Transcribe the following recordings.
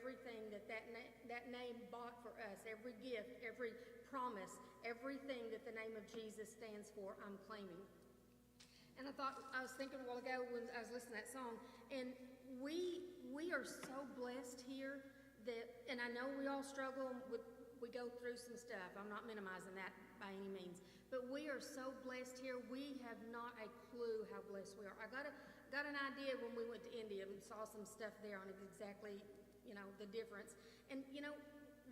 everything that name bought for us, every gift, every promise, everything that the name of Jesus stands for, I'm claiming. And I was thinking a while ago when I was listening to that song, and we are so blessed here that, and I know we all struggle with, we go through some stuff. I'm not minimizing that by any means, but we are so blessed here. We have not a clue how blessed we are. I got an idea when we went to India and saw some stuff there on exactly, the difference. And,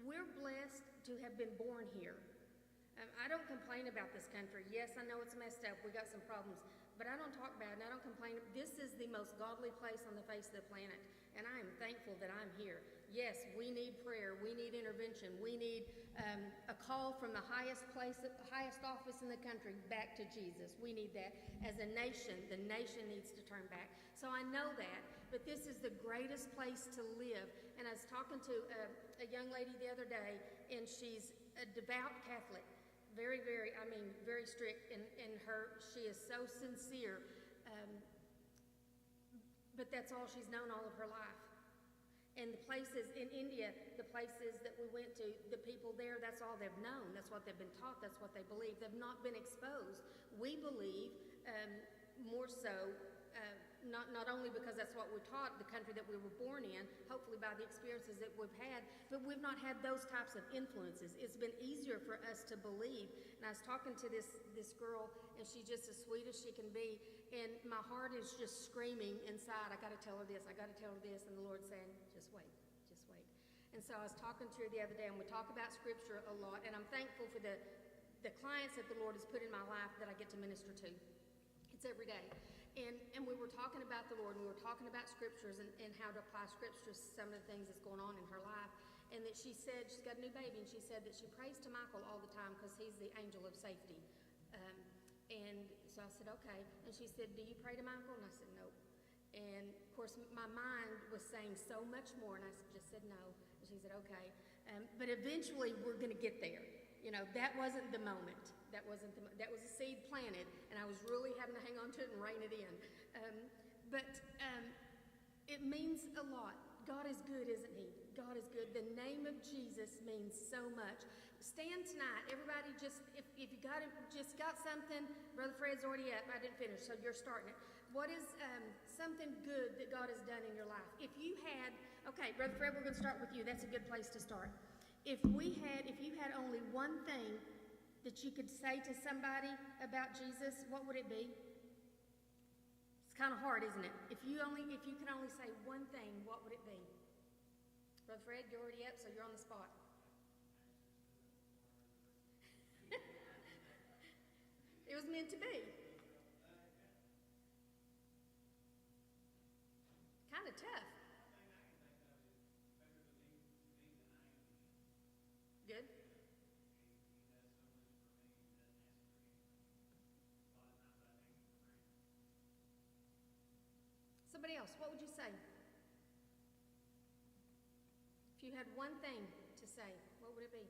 we're blessed to have been born here. I don't complain about this country. Yes, I know it's messed up. We got some problems. But I don't talk bad and I don't complain. This is the most godly place on the face of the planet. And I am thankful that I'm here. Yes, we need prayer. We need intervention. We need a call from the highest office in the country back to Jesus. We need that. As a nation, the nation needs to turn back. So I know that. But this is the greatest place to live. And I was talking to a young lady the other day, and she's a devout Catholic. Very, very, very strict in she is so sincere, but that's all she's known all of her life. And the places in India, the places that we went to, the people there, that's all they've known. That's what they've been taught. That's what they believe. They've not been exposed. We believe more so, not only because that's what we're taught, the country that we were born in, hopefully by the experiences that we've had, but we've not had those types of influences. It's been easier for us to believe. And I was talking to this girl, and she's just as sweet as she can be, and my heart is just screaming inside, I got to tell her this, I got to tell her this, and the Lord's saying, just wait, just wait. And so I was talking to her the other day, and we talk about Scripture a lot, and I'm thankful for the clients that the Lord has put in my life that I get to minister to. It's every day. And we were talking about the Lord, and we were talking about Scriptures and how to apply Scriptures to some of the things that's going on in her life. And that she said, she's got a new baby, and she said that she prays to Michael all the time because he's the angel of safety. And so I said, okay. And she said, do you pray to Michael? And I said, no. And of course, my mind was saying so much more, and I just said no. And she said, okay. But eventually, we're going to get there. That wasn't the moment. That was a seed planted, and I was really having to hang on to it and rein it in. But it means a lot. God is good, isn't he? God is good. The name of Jesus means so much. Stand tonight. Everybody if you got something, Brother Fred's already up. I didn't finish, so you're starting it. What is something good that God has done in your life? If you had, okay, Brother Fred, we're going to start with you. That's a good place to start. If you had only one thing that you could say to somebody about Jesus, what would it be? It's kind of hard, isn't it? If you could only say one thing, what would it be? Brother Fred, you're already up, so you're on the spot. It was meant to be. Kind of tough. Good. Somebody else, what would you say? If you had one thing to say, what would it be?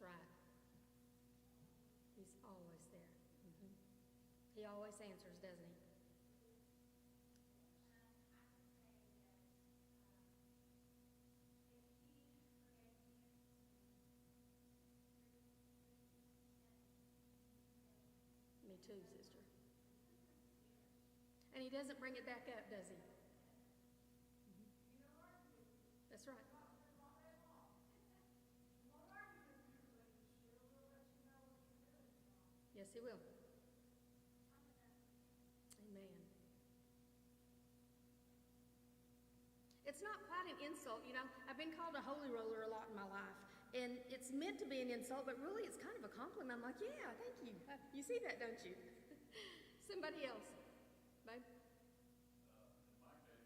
Right. He's always there. He always answers, doesn't he? Me too, sister. And he doesn't bring it back up, does he? That's right. Yes, he will. Amen. It's not quite an insult, I've been called a holy roller a lot in my life, and it's meant to be an insult, but really it's kind of a compliment. I'm like, yeah, thank you. You see that, don't you? Somebody else, babe? In my case,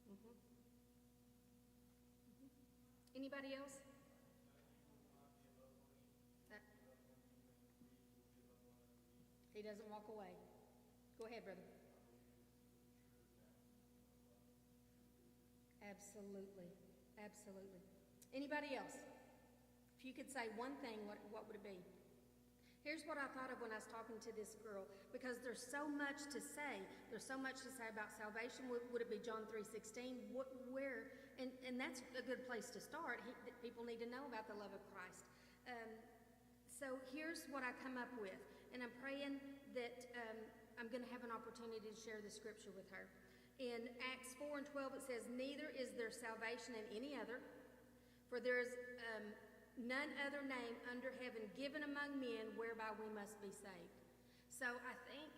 he forgives them. Anybody else? He doesn't walk away. Go ahead, brother. Absolutely. Absolutely. Anybody else? If you could say one thing, what would it be? Here's what I thought of when I was talking to this girl, because there's so much to say. There's so much to say about salvation. Would it be John 3:16? Where? And that's a good place to start. People need to know about the love of Christ. So here's what I come up with, and I'm praying that I'm going to have an opportunity to share the scripture with her. In Acts 4:12, it says, "Neither is there salvation in any other, for there is none other name under heaven given among men whereby we must be saved." So I think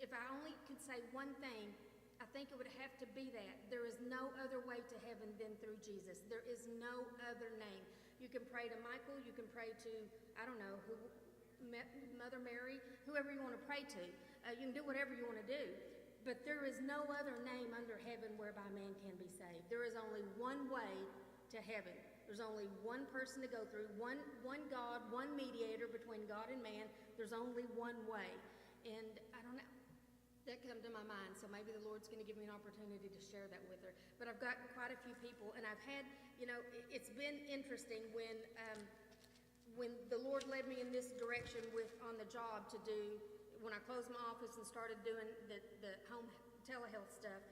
if I only could say one thing, I think it would have to be that. There is no other way to heaven than through Jesus. There is no other name. You can pray to Michael, you can pray to, I don't know, Mother Mary, whoever you want to pray to. You can do whatever you want to do. But there is no other name under heaven whereby man can be saved. There is only one way to heaven. There's only one person to go through, one God, one mediator between God and man. There's only one way. And I don't know, that come to my mind, so maybe the Lord's going to give me an opportunity to share that with her. But I've got quite a few people, and I've had, it's been interesting when the Lord led me in this direction on the job to do, when I closed my office and started doing the home telehealth stuff.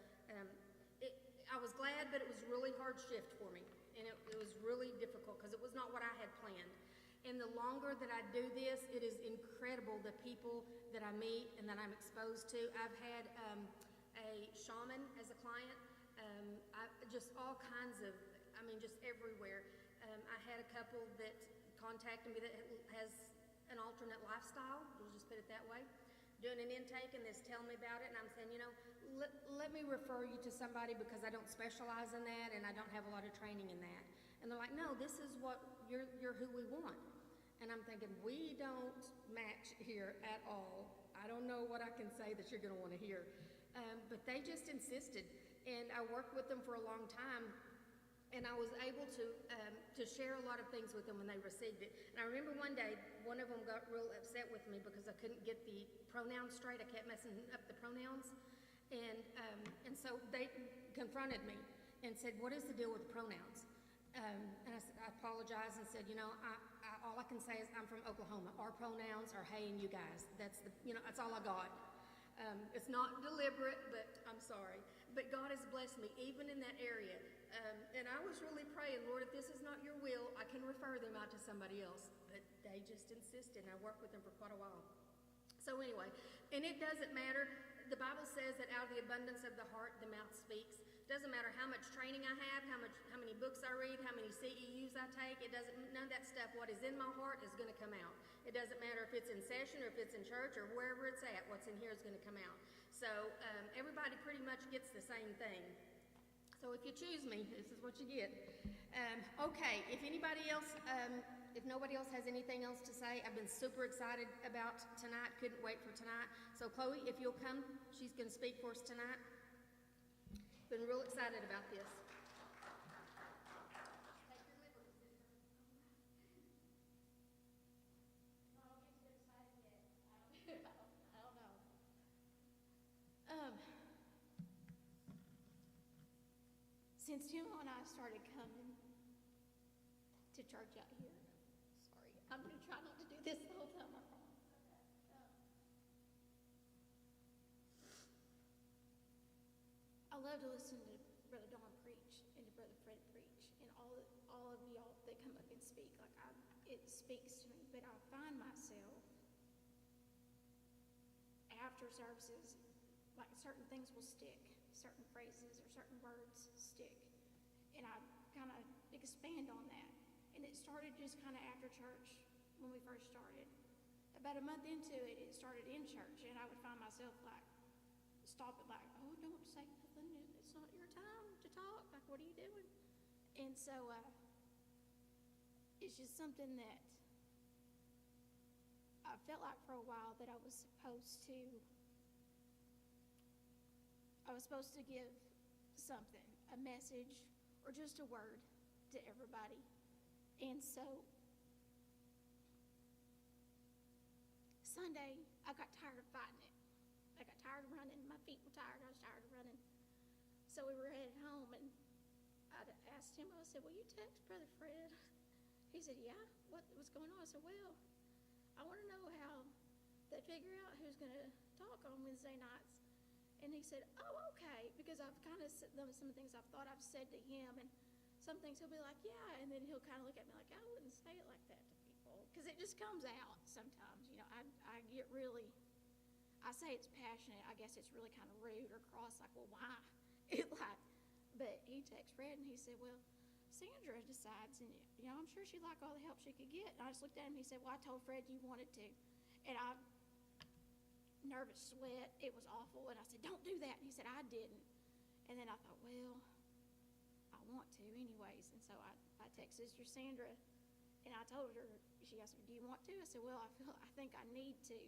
I was glad, but it was a really hard shift for me. And it was really difficult because it was not what I had planned. And the longer that I do this, it is incredible the people that I meet and that I'm exposed to. I've had a shaman as a client, just all kinds of, just everywhere. I had a couple that contacted me that has an alternate lifestyle, we'll just put it that way, doing an intake, and they're telling me about it, and I'm saying, let me refer you to somebody because I don't specialize in that and I don't have a lot of training in that. And they're like, no, this is what, you're who we want. And I'm thinking, we don't match here at all. I don't know what I can say that you're going to want to hear. But they just insisted, and I worked with them for a long time, and I was able to share a lot of things with them when they received it. And I remember one day, one of them got real upset with me because I couldn't get the pronouns straight. I kept messing up the pronouns. And so they confronted me and said, what is the deal with the pronouns? And I apologized and said, all I can say is I'm from Oklahoma. Our pronouns are hey and you guys. That's that's all I got. It's not deliberate, but I'm sorry. But God has blessed me even in that area. And I was really praying, Lord, if this is not your will, I can refer them out to somebody else. But they just insisted, and I worked with them for quite a while. So anyway, and it doesn't matter. The Bible says that out of the abundance of the heart, the mouth speaks. Doesn't matter how much training I have, how many books I read, how many CEUs I take. None of that stuff. What is in my heart is going to come out. It doesn't matter if it's in session or if it's in church or wherever it's at. What's in here is going to come out. So everybody pretty much gets the same thing. So if you choose me, this is what you get. Okay, if anybody else, if nobody else has anything else to say, I've been super excited about tonight. Couldn't wait for tonight. So Chloe, if you'll come, she's going to speak for us tonight. Been real excited about this. Since Jim and I started coming to church out here, sorry, I'm going to try not to do this the whole time, I promise. I love to listen to Brother Don preach and to Brother Fred preach and all of y'all that come up and speak. It speaks to me, but I find myself after services, like certain things will stick, certain phrases or certain words stick, and I kind of expand on that. And it started just kind of after church when we first started. About a month into it, it started in church, and I would find myself like stop it, like, oh, don't say nothing, it's not your time to talk, like, what are you doing? And so it's just something that I felt like for a while that I was supposed to give something, a message, or just a word to everybody. And so Sunday, I got tired of fighting it. I got tired of running. My feet were tired. I was tired of running. So we were headed home, and I asked him, I said, will you text Brother Fred? He said, yeah. What's going on? I said, well, I want to know how they figure out who's going to talk on Wednesday nights. And he said, oh, okay, because I've kind of said some things I've thought I've said to him, and some things he'll be like, yeah, and then he'll kind of look at me like, I wouldn't say it like that to people, because it just comes out sometimes. You know, I get really, I say it's passionate. I guess it's really kind of rude or cross, like, well, why? But he texted Fred, and he said, well, Sandra decides, and, you know, I'm sure she'd like all the help she could get. And I just looked at him, and he said, well, I told Fred you wanted to. And I, nervous sweat, it was awful. And I said, don't do that. And he said, I didn't. And then I thought, well, I want to anyways. And so I texted Sister Sandra, and I told her, she asked me, do you want to? I said, well, I think I need to.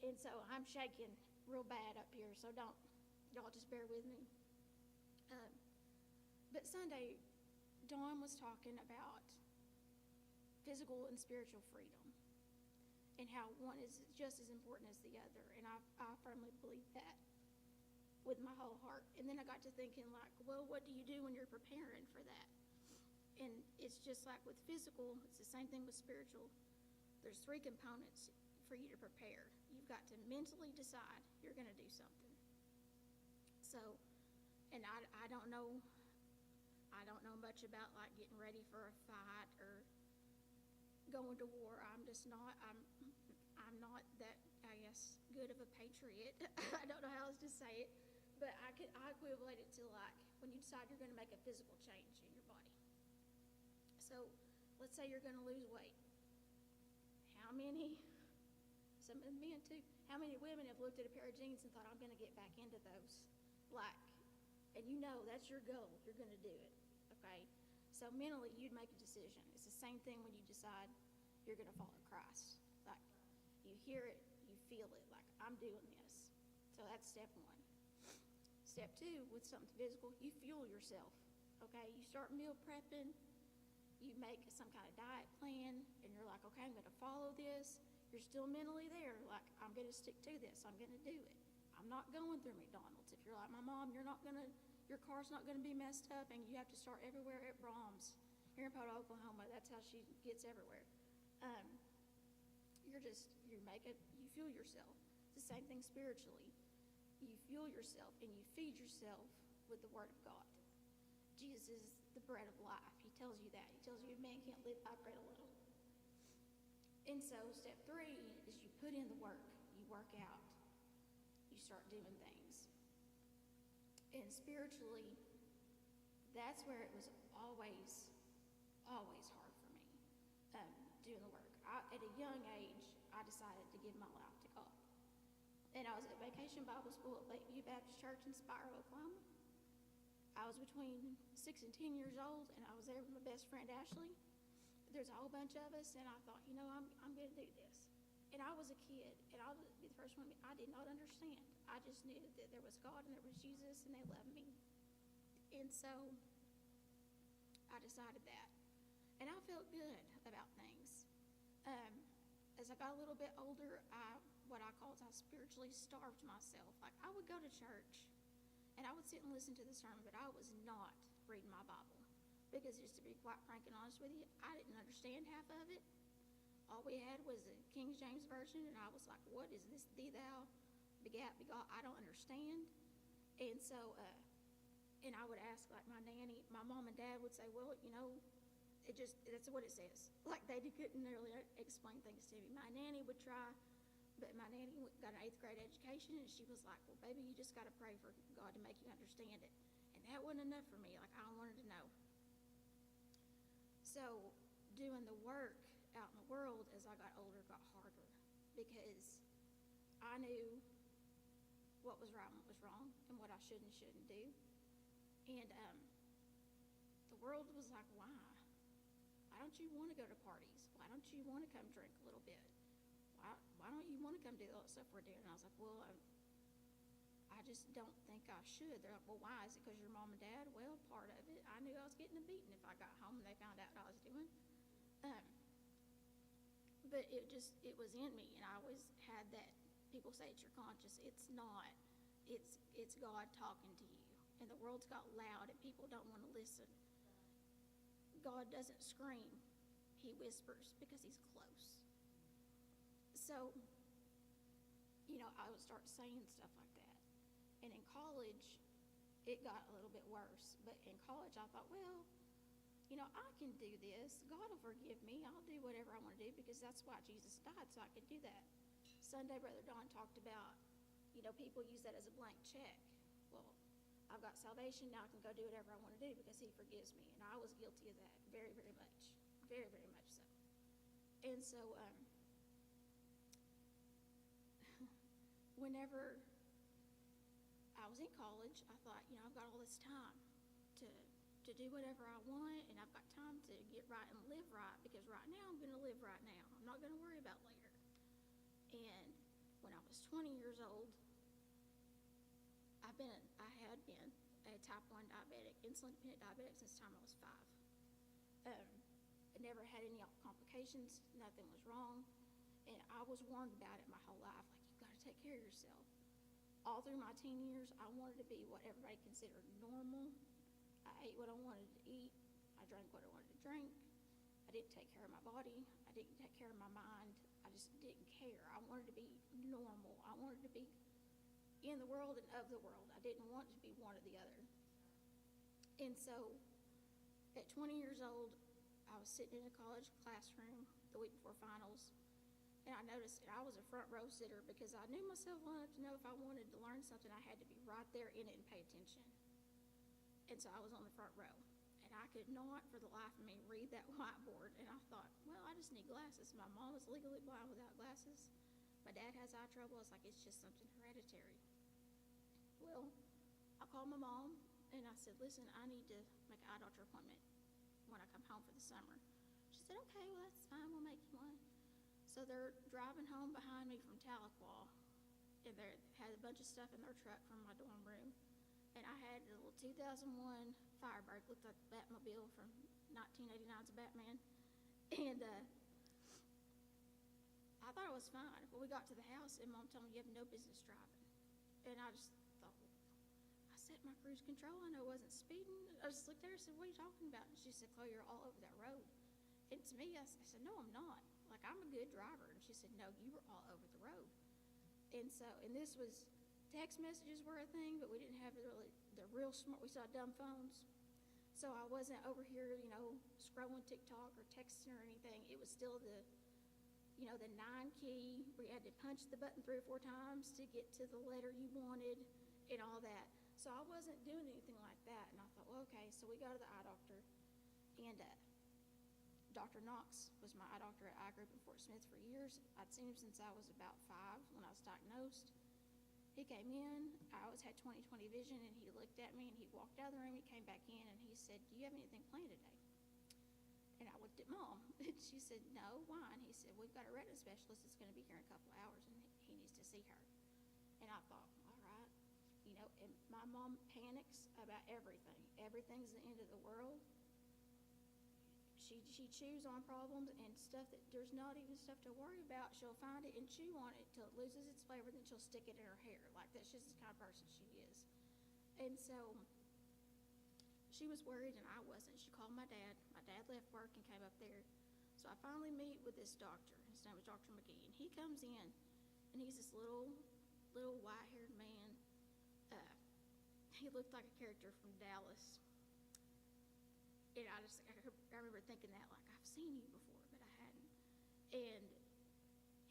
And so I'm shaking real bad up here, so y'all just bear with me. But Sunday, Dawn was talking about physical and spiritual freedom, and how one is just as important as the other. And I firmly believe that with my whole heart. And then I got to thinking, like, well, what do you do when you're preparing for that? And it's just like with physical, it's the same thing with spiritual. There's 3 components for you to prepare. You've got to mentally decide you're going to do something. So, and I don't know much about like getting ready for a fight or going to war. I'm not that, I guess, good of a patriot. I don't know how else to say it, but I equivalent it to like when you decide you're going to make a physical change in your body. So let's say you're going to lose weight. How many, some of the men too, how many women have looked at a pair of jeans and thought, I'm going to get back into those? Like, and you know that's your goal. You're going to do it, okay? So mentally, you'd make a decision. It's the same thing when you decide you're going to follow Christ. Like, you hear it, you feel it, like, I'm doing this. So that's step 1. Step 2, with something physical, you fuel yourself, okay? You start meal prepping, you make some kind of diet plan, and you're like, okay, I'm going to follow this. You're still mentally there, like, I'm going to stick to this. I'm going to do it. I'm not going through McDonald's. If you're like my mom, your car's not going to be messed up, and you have to start everywhere at Brahms. Here in Poto, Oklahoma, that's how she gets everywhere. You fuel yourself. It's the same thing spiritually. You fuel yourself, and you feed yourself with the Word of God. Jesus is the bread of life. He tells you that. He tells you a man can't live by bread alone. And so step 3 is you put in the work. You work out. You start doing things. And spiritually, that's where it was always hard for me, doing the work. At a young age, I decided to give my life to God. And I was at Vacation Bible School at Lakeview Baptist Church in Spiro, Oklahoma. I was between 6 and 10 years old, and I was there with my best friend, Ashley. There's a whole bunch of us, and I thought, you know, I'm going to do this. And I was a kid, and I'll be the first one, I did not understand. I just knew that there was God and there was Jesus, and they loved me. And so I decided that. And I felt good about things. As I got a little bit older, I spiritually starved myself. Like, I would go to church, and I would sit and listen to the sermon, but I was not reading my Bible. Because just to be quite frank and honest with you, I didn't understand half of it. All we had was the King James Version, and I was like, what is this? Thee, thou, begat, begot, I don't understand. And so, and I would ask, like, my nanny, my mom and dad would say, well, you know, that's what it says. Like, they couldn't really explain things to me. My nanny would try, but my nanny got an 8th grade education, and she was like, well, baby, you just got to pray for God to make you understand it. And that wasn't enough for me. Like, I wanted to know. So doing the work out in the world as I got older got harder, because I knew what was right and what was wrong, and what I should and shouldn't do. And the world was like, why? Why don't you want to go to parties? Why don't you want to come drink a little bit? Why don't you want to come do all that stuff we're doing? And I was like, well, I just don't think I should. They're like, well, why? Is it because your mom and dad? Well, part of it. I knew I was getting a beating if I got home and they found out what I was doing. but it was in me, and I always had that, people say it's your conscience. It's not. It's God talking to you. And the world's got loud, and people don't want to listen. God doesn't scream. He whispers because he's close. So, I would start saying stuff like that. And in college, it got a little bit worse. But in college, I thought, well, I can do this. God will forgive me. I'll do whatever I want to do because that's why Jesus died, so I could do that. Sunday, Brother Don talked about, people use that as a blank check. Well, I've got salvation, now I can go do whatever I want to do because he forgives me. And I was guilty of that very, very much. Very, very much so. And so, whenever I was in college, I thought, I've got all this time to do whatever I want, and I've got time to get right and live right, because right now I'm going to live right now. I'm not going to worry about later. And when I was 20 years old, I had been a type 1 diabetic, insulin-dependent diabetic since the time I was 5. I never had any complications. Nothing was wrong. And I was warned about it my whole life. Like, you've got to take care of yourself. All through my teen years, I wanted to be what everybody considered normal. I ate what I wanted to eat. I drank what I wanted to drink. I didn't take care of my body. I didn't take care of my mind. I just didn't care. I wanted to be normal. I wanted to be in the world and of the world. I didn't want to be one or the other. And so, at 20 years old, I was sitting in a college classroom the week before finals, and I noticed I was a front row sitter because I knew myself well enough to know if I wanted to learn something, I had to be right there in it and pay attention. And so I was on the front row, and I could not for the life of me read that whiteboard. And I thought, well, I just need glasses. My mom is legally blind without glasses. My dad has eye trouble. I was like, it's just something hereditary. Well, I called my mom, and I said, listen, I need to make an eye doctor appointment when I come home for the summer. She said, okay, well, that's fine. We'll make you one. So they're driving home behind me from Tahlequah, and they had a bunch of stuff in their truck from my dorm room. And I had a little 2001 Firebird, looked like the Batmobile from 1989's Batman. And I thought it was fine. But we got to the house, and Mom told me, you have no business driving. And I just thought, well, I set my cruise control. I know I wasn't speeding. I just looked at her and said, what are you talking about? And she said, Chloe, you're all over that road. And to me, I said, no, I'm not. Like, I'm a good driver. And she said, no, you were all over the road. And so, and this was, text messages were a thing, but we didn't have the real smart, we saw dumb phones. So I wasn't over here, scrolling TikTok or texting or anything. It was still the 9 key, where you had to punch the button 3 or 4 times to get to the letter you wanted and all that. So I wasn't doing anything like that. And I thought, well, okay, so we go to the eye doctor, and Dr. Knox was my eye doctor at Eye Group in Fort Smith for years. I'd seen him since I was about 5 when I was diagnosed. He came in, I always had 20/20 vision, and he looked at me, and he walked out of the room, he came back in, and he said, do you have anything planned today? And I looked at Mom, and she said, no, why? And he said, we've got a retina specialist that's going to be here in a couple of hours, and he needs to see her. And I thought, all right. And my mom panics about everything. Everything's the end of the world. She chews on problems and stuff that there's not even stuff to worry about. She'll find it and chew on it till it loses its flavor, then she'll stick it in her hair. Like, that's just the kind of person she is. And so she was worried, and I wasn't. She called my dad. My dad left work and came up there. So I finally meet with this doctor. His name was Dr. McGee, and he comes in, and he's this little white-haired man. He looked like a character from Dallas. And I remember thinking that, like, I've seen you before, but I hadn't. And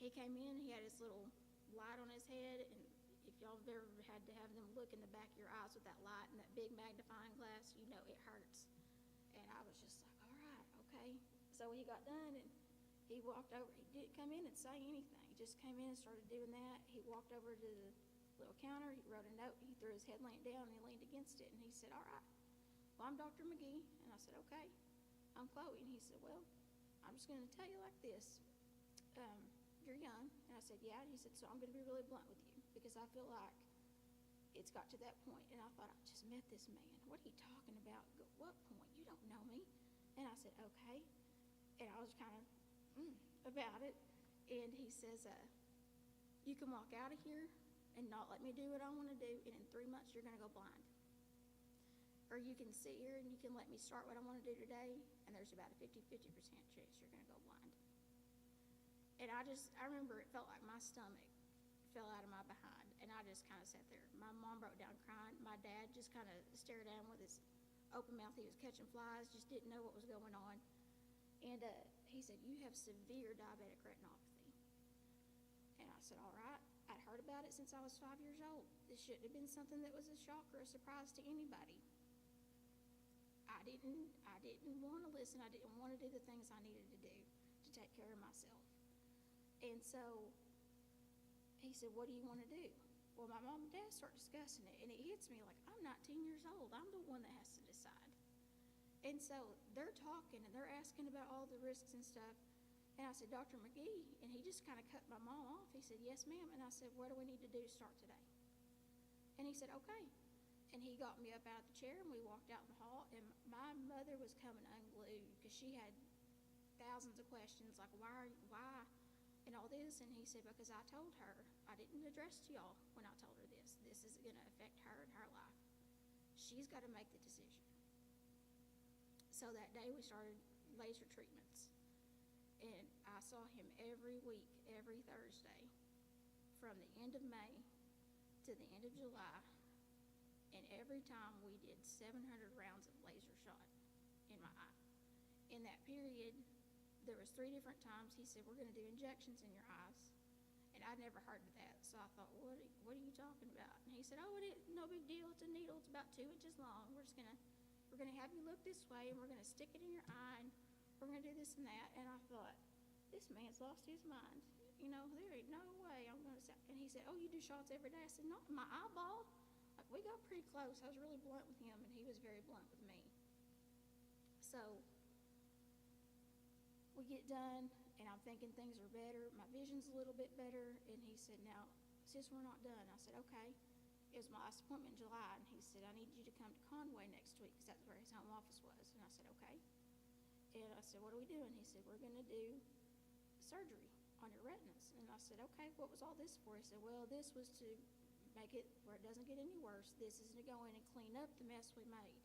he came in, he had his little light on his head, and if y'all have ever had to have them look in the back of your eyes with that light and that big magnifying glass, it hurts. And I was just like, all right, okay. So he got done, and he walked over. He didn't come in and say anything. He just came in and started doing that. He walked over to the little counter, he wrote a note, he threw his headlamp down, and he leaned against it, and he said, all right, well, I'm Dr. McGee. And I said, okay, I'm Chloe. And he said, well, I'm just going to tell you like this. You're young. And I said, yeah. And he said, so I'm going to be really blunt with you because I feel like it's got to that point. And I thought, I just met this man. What are you talking about? What point? You don't know me. And I said, okay. And I was kind of about it. And he says, you can walk out of here and not let me do what I want to do, and in 3 months you're going to go blind. Or you can sit here and you can let me start what I want to do today, and there's about a 50% chance you're going to go blind. And I remember it felt like my stomach fell out of my behind, and I just kind of sat there. My mom broke down crying. My dad just kind of stared down with his open mouth. He was catching flies, just didn't know what was going on. And he said, you have severe diabetic retinopathy. And I said, all right. I'd heard about it since I was 5 years old. This shouldn't have been something that was a shock or a surprise to anybody. I didn't want to listen. I didn't want to do the things I needed to do to take care of myself. And so he said, what do you want to do? Well, my mom and dad start discussing it, and it hits me like, I'm 19 years old. I'm the one that has to decide. And so they're talking, and they're asking about all the risks and stuff. And I said, Dr. McGee, and he just kind of cut my mom off. He said, yes, ma'am. And I said, what do we need to do to start today? And he said, okay. And he got me up out of the chair, and we walked out in the hall, and my mother was coming unglued because she had thousands of questions, like, why, and all this. And he said, because I told her, I didn't address y'all when I told her this. This is going to affect her and her life. She's got to make the decision. So that day we started laser treatments. And I saw him every week, every Thursday, from the end of May to the end of July. And every time we did 700 rounds of laser shot in my eye. In that period, there was 3 different times he said, we're going to do injections in your eyes. And I'd never heard of that. So I thought, what are you talking about? And he said, oh, no big deal. It's a needle. It's about 2 inches long. We're going to have you look this way, and we're going to stick it in your eye, and we're going to do this and that. And I thought, this man's lost his mind. You know, there ain't no way I'm going to stop. And he said, oh, you do shots every day? I said, not in my eyeball. Like, we got pretty close. I was really blunt with him, and he was very blunt with me. So we get done, and I'm thinking things are better. My vision's a little bit better. And he said, now, sis, we're not done. I said, okay. It was my last appointment in July, and he said, I need you to come to Conway next week because that's where his home office was. And I said, okay. And I said, what are we doing? He said, we're going to do surgery on your retinas. And I said, okay, what was all this for? He said, well, this was to make it where it doesn't get any worse. This is to go in and clean up the mess we made.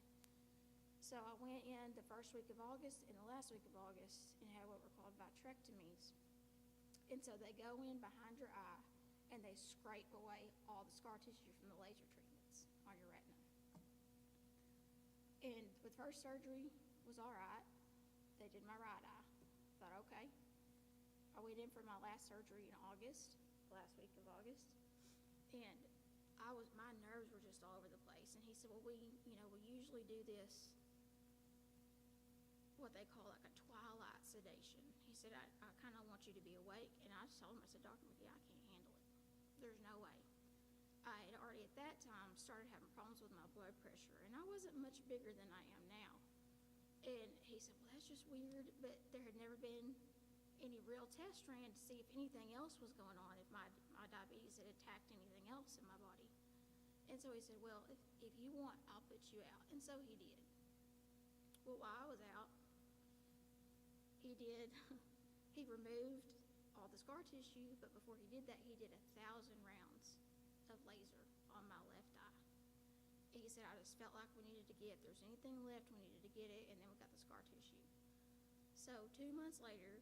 So I went in the first week of August and the last week of August and had what were called vitrectomies. And so they go in behind your eye and they scrape away all the scar tissue from the laser treatments on your retina. And with first surgery was all right. They did my right eye. Thought, okay. I went in for my last surgery in August, last week of August, and my nerves were just all over the place. And he said, well, we usually do this, what they call like a twilight sedation. He said, I kind of want you to be awake. And I just told him, I said, Dr. McGee, I can't handle it. There's no way. I had already at that time started having problems with my blood pressure, and I wasn't much bigger than I am now. And he said, well, that's just weird, but there had never been any real test ran to see if anything else was going on, if my diabetes had attacked anything else in my body. And so he said, well, if you want, I'll put you out. And so he did. Well, while I was out, he removed all the scar tissue, but before he did that, he did 1,000 rounds of laser on my left eye. He said, I just felt like we needed to get, if there's anything left, we needed to get it, and then we got the scar tissue. So 2 months later,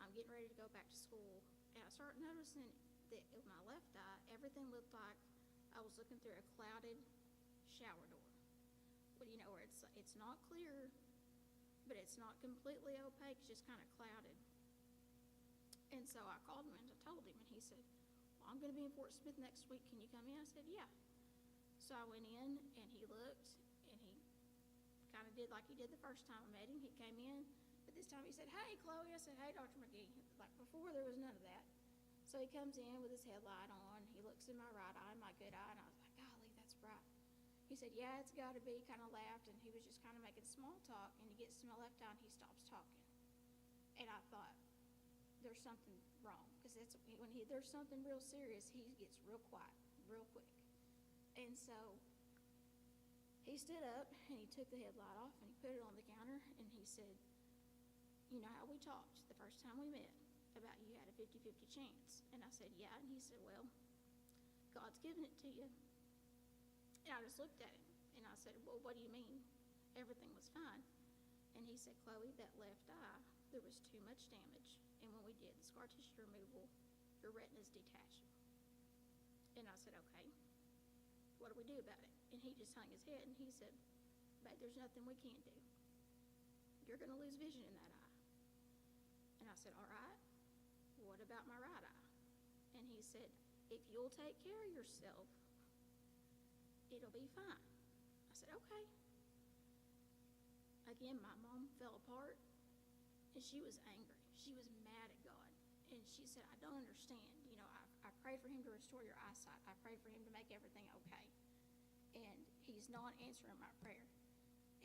I'm getting ready to go back to school, and I start noticing that with my left eye, everything looked like I was looking through a clouded shower door. Well, where it's not clear, but it's not completely opaque, it's just kind of clouded. And so I called him and I told him, and he said, well, I'm going to be in Fort Smith next week. Can you come in? I said, yeah. So I went in, and he looked, and he kind of did like he did the first time I met him. He came in, but this time he said, hey, Chloe. I said, hey, Dr. McGee. Like before, there was none of that. So he comes in with his headlight on. He looks in my right eye, my good eye, and I was like, golly, that's bright. He said, yeah, it's got to be, kind of laughed, and he was just kind of making small talk, and he gets to my left eye, and he stops talking. And I thought, there's something wrong, because when there's something real serious, he gets real quiet, real quick. And so he stood up, and he took the headlight off, and he put it on the counter, and he said, you know how we talked the first time we met about you 50-50 chance. And I said, yeah. And he said, well, God's given it to you. And I just looked at him, and I said, well, what do you mean? Everything was fine. And he said, Chloe, that left eye, there was too much damage. And when we did the scar tissue removal, your retina's detaching. And I said, okay, what do we do about it? And he just hung his head, and he said, babe, there's nothing we can't do. You're going to lose vision in that eye. And I said, all right, what about my right eye? And he said, if you'll take care of yourself, it'll be fine. I said, okay. Again, my mom fell apart, and she was angry. She was mad at God. And she said, I don't understand. You know, I prayed for him to restore your eyesight. I prayed for him to make everything okay. And he's not answering my prayer.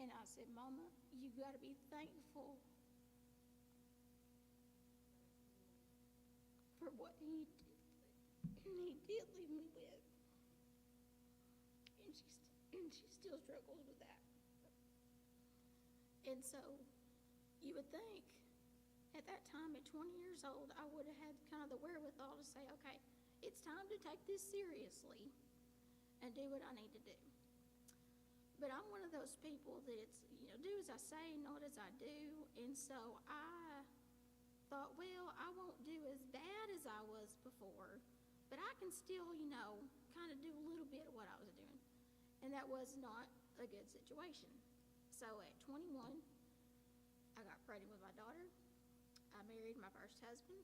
And I said, Mama, you got to be thankful for what he did leave me with. And she still struggles with that. And so you would think at that time, at 20 years old, I would have had kind of the wherewithal to say, okay, it's time to take this seriously and do what I need to do. But I'm one of those people that it's, do as I say, not as I do. And so I thought, well, I won't do as bad as I was before, but I can still, kind of do a little bit of what I was doing. And that was not a good situation. So at 21, I got pregnant with my daughter. I married my first husband,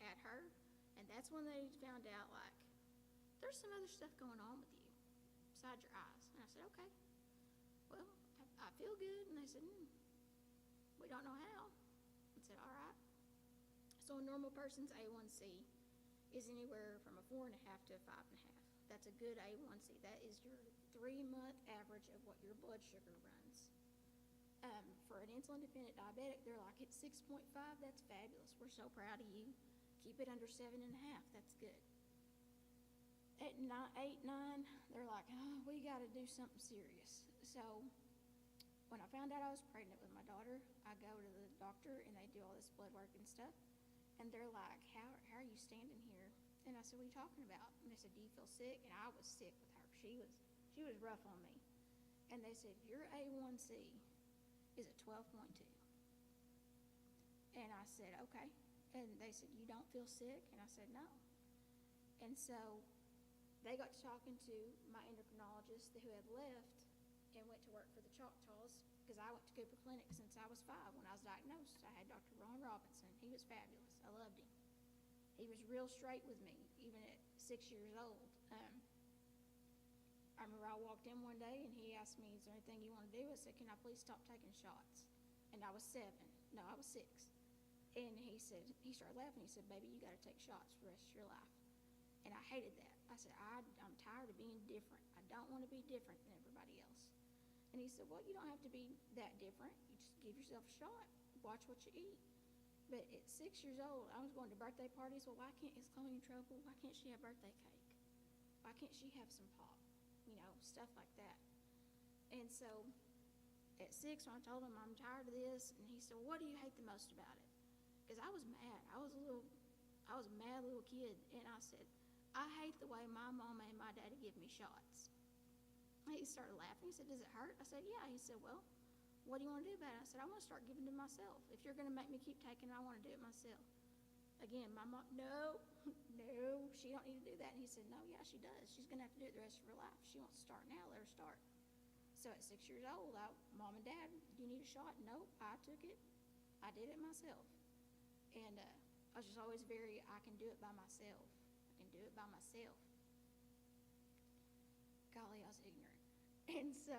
had her, and that's when they found out, like, there's some other stuff going on with you besides your eyes. And I said, okay, well, I feel good. And they said, we don't know how. I said, all right. So a normal person's A1C is anywhere from a 4.5 to a 5.5. That's a good A1C. That is your 3-month average of what your blood sugar runs. For an insulin-dependent diabetic, they're like, it's 6.5. That's fabulous. We're so proud of you. Keep it under 7.5. That's good. At 8, 9, they're like, oh, we got to do something serious. So when I found out I was pregnant with my daughter, I go to the doctor, and they do all this blood work and stuff. And they're like, how are you standing here? And I said, what are you talking about? And they said, do you feel sick? And I was sick with her. She was rough on me. And they said, your A1C is at 12.2. And I said, okay. And they said, you don't feel sick? And I said, no. And so they got to talking to my endocrinologist who had left and went to work for the Choctaws, because I went to Cooper Clinic since I was 5 when I was diagnosed. I had Dr. Ron Robinson. He was fabulous. I loved him. He was real straight with me, even at 6 years old. I remember I walked in one day, and he asked me, is there anything you want to do? I said, can I please stop taking shots? And I was 7. No, I was 6. And he started laughing. He said, baby, you got to take shots for the rest of your life. And I hated that. I said, I'm tired of being different. I don't want to be different than everybody else. And he said, well, you don't have to be that different. You just give yourself a shot. Watch what you eat. But at 6 years old, I was going to birthday parties. Well, is Chloe in trouble? Why can't she have birthday cake? Why can't she have some pop? Stuff like that. And so at 6, when I told him I'm tired of this, and he said, well, what do you hate the most about it? Because I was mad. I was a mad little kid. And I said, I hate the way my mama and my daddy give me shots. He started laughing. He said, does it hurt? I said, yeah. He said, well, what do you want to do about it? I said, I want to start giving to myself. If you're going to make me keep taking it, I want to do it myself. Again, my mom, no, she don't need to do that. And he said, no, yeah, she does. She's going to have to do it the rest of her life. She wants to start now, let her start. So at 6 years old, Mom and Dad, do you need a shot? Nope, I took it. I did it myself. And I was just always I can do it by myself. I can do it by myself. Golly, I was ignorant. And so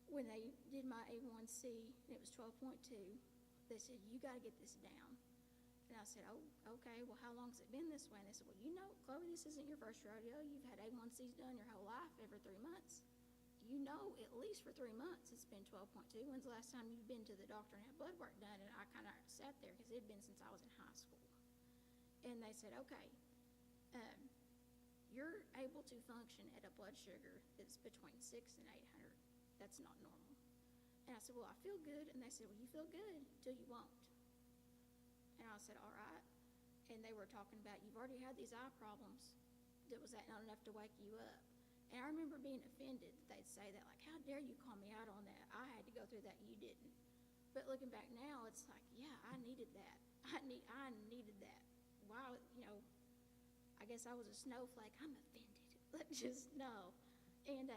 when they did my A1C, and it was 12.2, they said, you got to get this down. And I said, oh, okay, well, how long's it been this way? And they said, well, Chloe, this isn't your first rodeo. You've had A1Cs done your whole life every 3 months. At least for 3 months, it's been 12.2. When's the last time you've been to the doctor and had blood work done? And I kind of sat there, because it had been since I was in high school. And they said, okay, you're able to function at a blood sugar that's between 6 and 800. That's not normal. And I said, well, I feel good. And they said, well, you feel good till you won't. I said, all right. And they were talking about, you've already had these eye problems. Was that not enough to wake you up? And I remember being offended that they'd say that, like, how dare you call me out on that? I had to go through that, you didn't. But looking back now, it's like, yeah, I needed that. I needed that. Wow, I guess I was a snowflake. I'm offended. Like, just no. And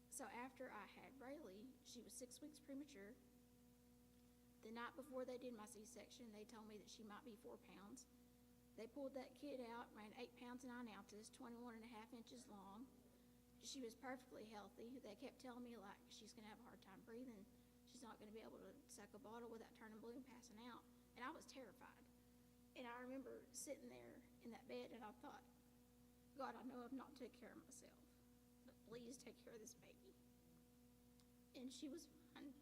so after I had Rayleigh, she was 6 weeks premature. The night before they did my C-section, they told me that she might be 4 pounds. They pulled that kid out, ran 8 pounds 9 ounces, 21 and a half inches long. She was perfectly healthy. They kept telling me, like, she's going to have a hard time breathing. She's not going to be able to suck a bottle without turning blue and passing out. And I was terrified. And I remember sitting there in that bed, and I thought, God, I know I've not taken care of myself, but please take care of this baby. And she was fine.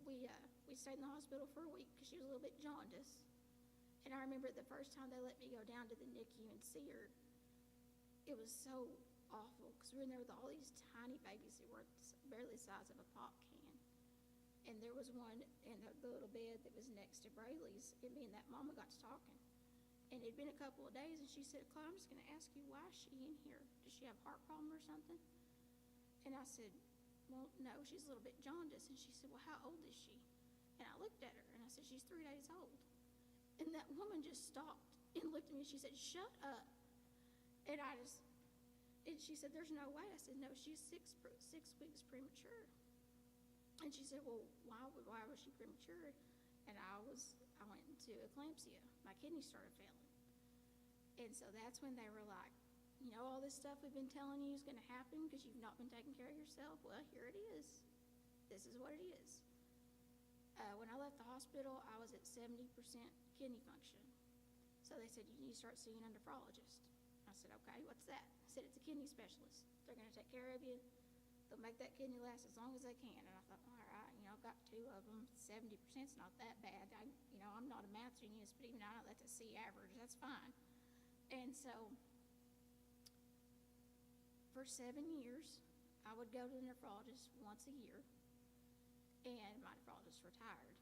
We stayed in the hospital for a week because she was a little bit jaundiced. And I remember the first time they let me go down to the NICU and see her, it was so awful because we were in there with all these tiny babies that were barely the size of a pop can. And there was one in the little bed that was next to Brayleigh's, and me and that mama got to talking. And it'd been a couple of days, and she said, Chloe, I'm just going to ask you, why is she in here? Does she have a heart problem or something? And I said, well, no, she's a little bit jaundiced. And she said, well, how old is she? And I looked at her, and I said, she's 3 days old. And that woman just stopped and looked at me, and she said, shut up. And she said, there's no way. I said, no, she's 6 weeks premature. And she said, well, why was she premature? And I went into eclampsia. My kidneys started failing. And so that's when they were like, all this stuff we've been telling you is going to happen because you've not been taking care of yourself. Well, here it is. This is what it is. When I left the hospital, I was at 70% kidney function. So they said, you need to start seeing a nephrologist. I said, okay, what's that? I said, it's a kidney specialist. They're going to take care of you. They'll make that kidney last as long as they can. And I thought, all right, I've got 2 of them. 70% is not that bad. I'm not a math genius, but even I know that's a C average. That's fine. And so for 7 years, I would go to the nephrologist once a year, and my nephrologist retired.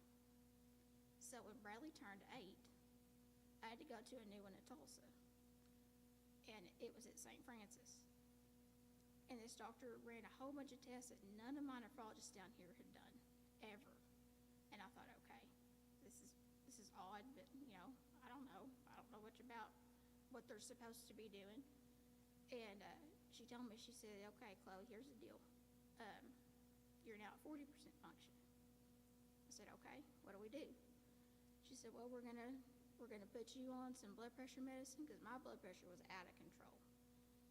So when Bradley turned 8, I had to go to a new one at Tulsa, and it was at St. Francis. And this doctor ran a whole bunch of tests that none of my nephrologists down here had done, ever. And I thought, okay, this is odd, but I don't know much about what they're supposed to be doing. And she told me, she said, okay, Chloe, here's the deal. You're now at 40% function. I said, okay, what do we do? She said, well, we're gonna put you on some blood pressure medicine because my blood pressure was out of control.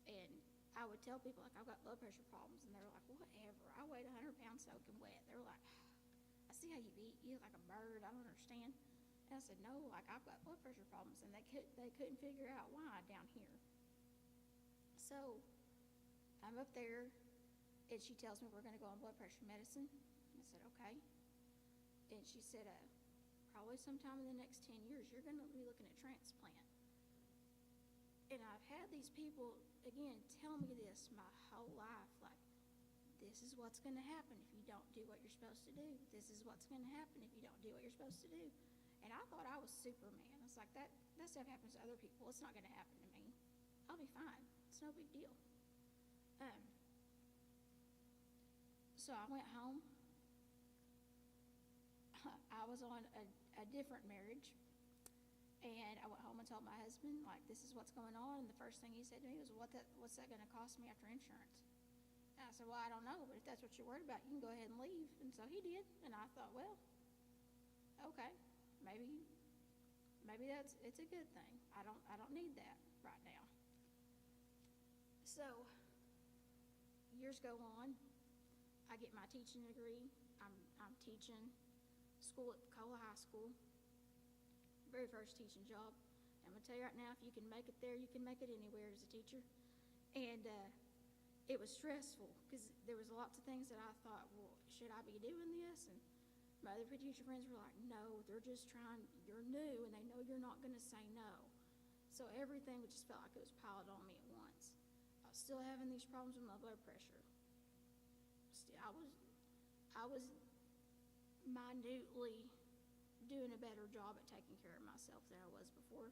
And I would tell people, like, I've got blood pressure problems, and they were like, whatever. I weighed 100 pounds soaking wet. They were like, I see how you eat. You eat like a bird. I don't understand. And I said, no, like, I've got blood pressure problems, and they couldn't figure out why down here. So I'm up there, and she tells me we're going to go on blood pressure medicine. I said, okay. And she said, probably sometime in the next 10 years, you're going to be looking at transplant. And I've had these people, again, tell me this my whole life, like, this is what's going to happen if you don't do what you're supposed to do. This is what's going to happen if you don't do what you're supposed to do. And I thought I was Superman. It's like, that stuff happens to other people. It's not going to happen to me. I'll be fine. It's no big deal. So I went home. I was on a different marriage. And I went home and told my husband, like, this is what's going on. And the first thing he said to me was, what's that going to cost me after insurance? And I said, well, I don't know, but if that's what you're worried about, you can go ahead and leave. And so he did. And I thought, well, okay, maybe it's a good thing. I don't need that right now. So years go on. I get my teaching degree. I'm teaching school at Cola High School. Very first teaching job. I'm going to tell you right now, if you can make it there, you can make it anywhere as a teacher. And it was stressful because there was lots of things that I thought, well, should I be doing this? And my other teacher friends were like, no, they're just trying, you're new, and they know you're not going to say no. So everything just felt like it was piled on me at once. I was still having these problems with my blood pressure. I was minutely doing a better job at taking care of myself than I was before.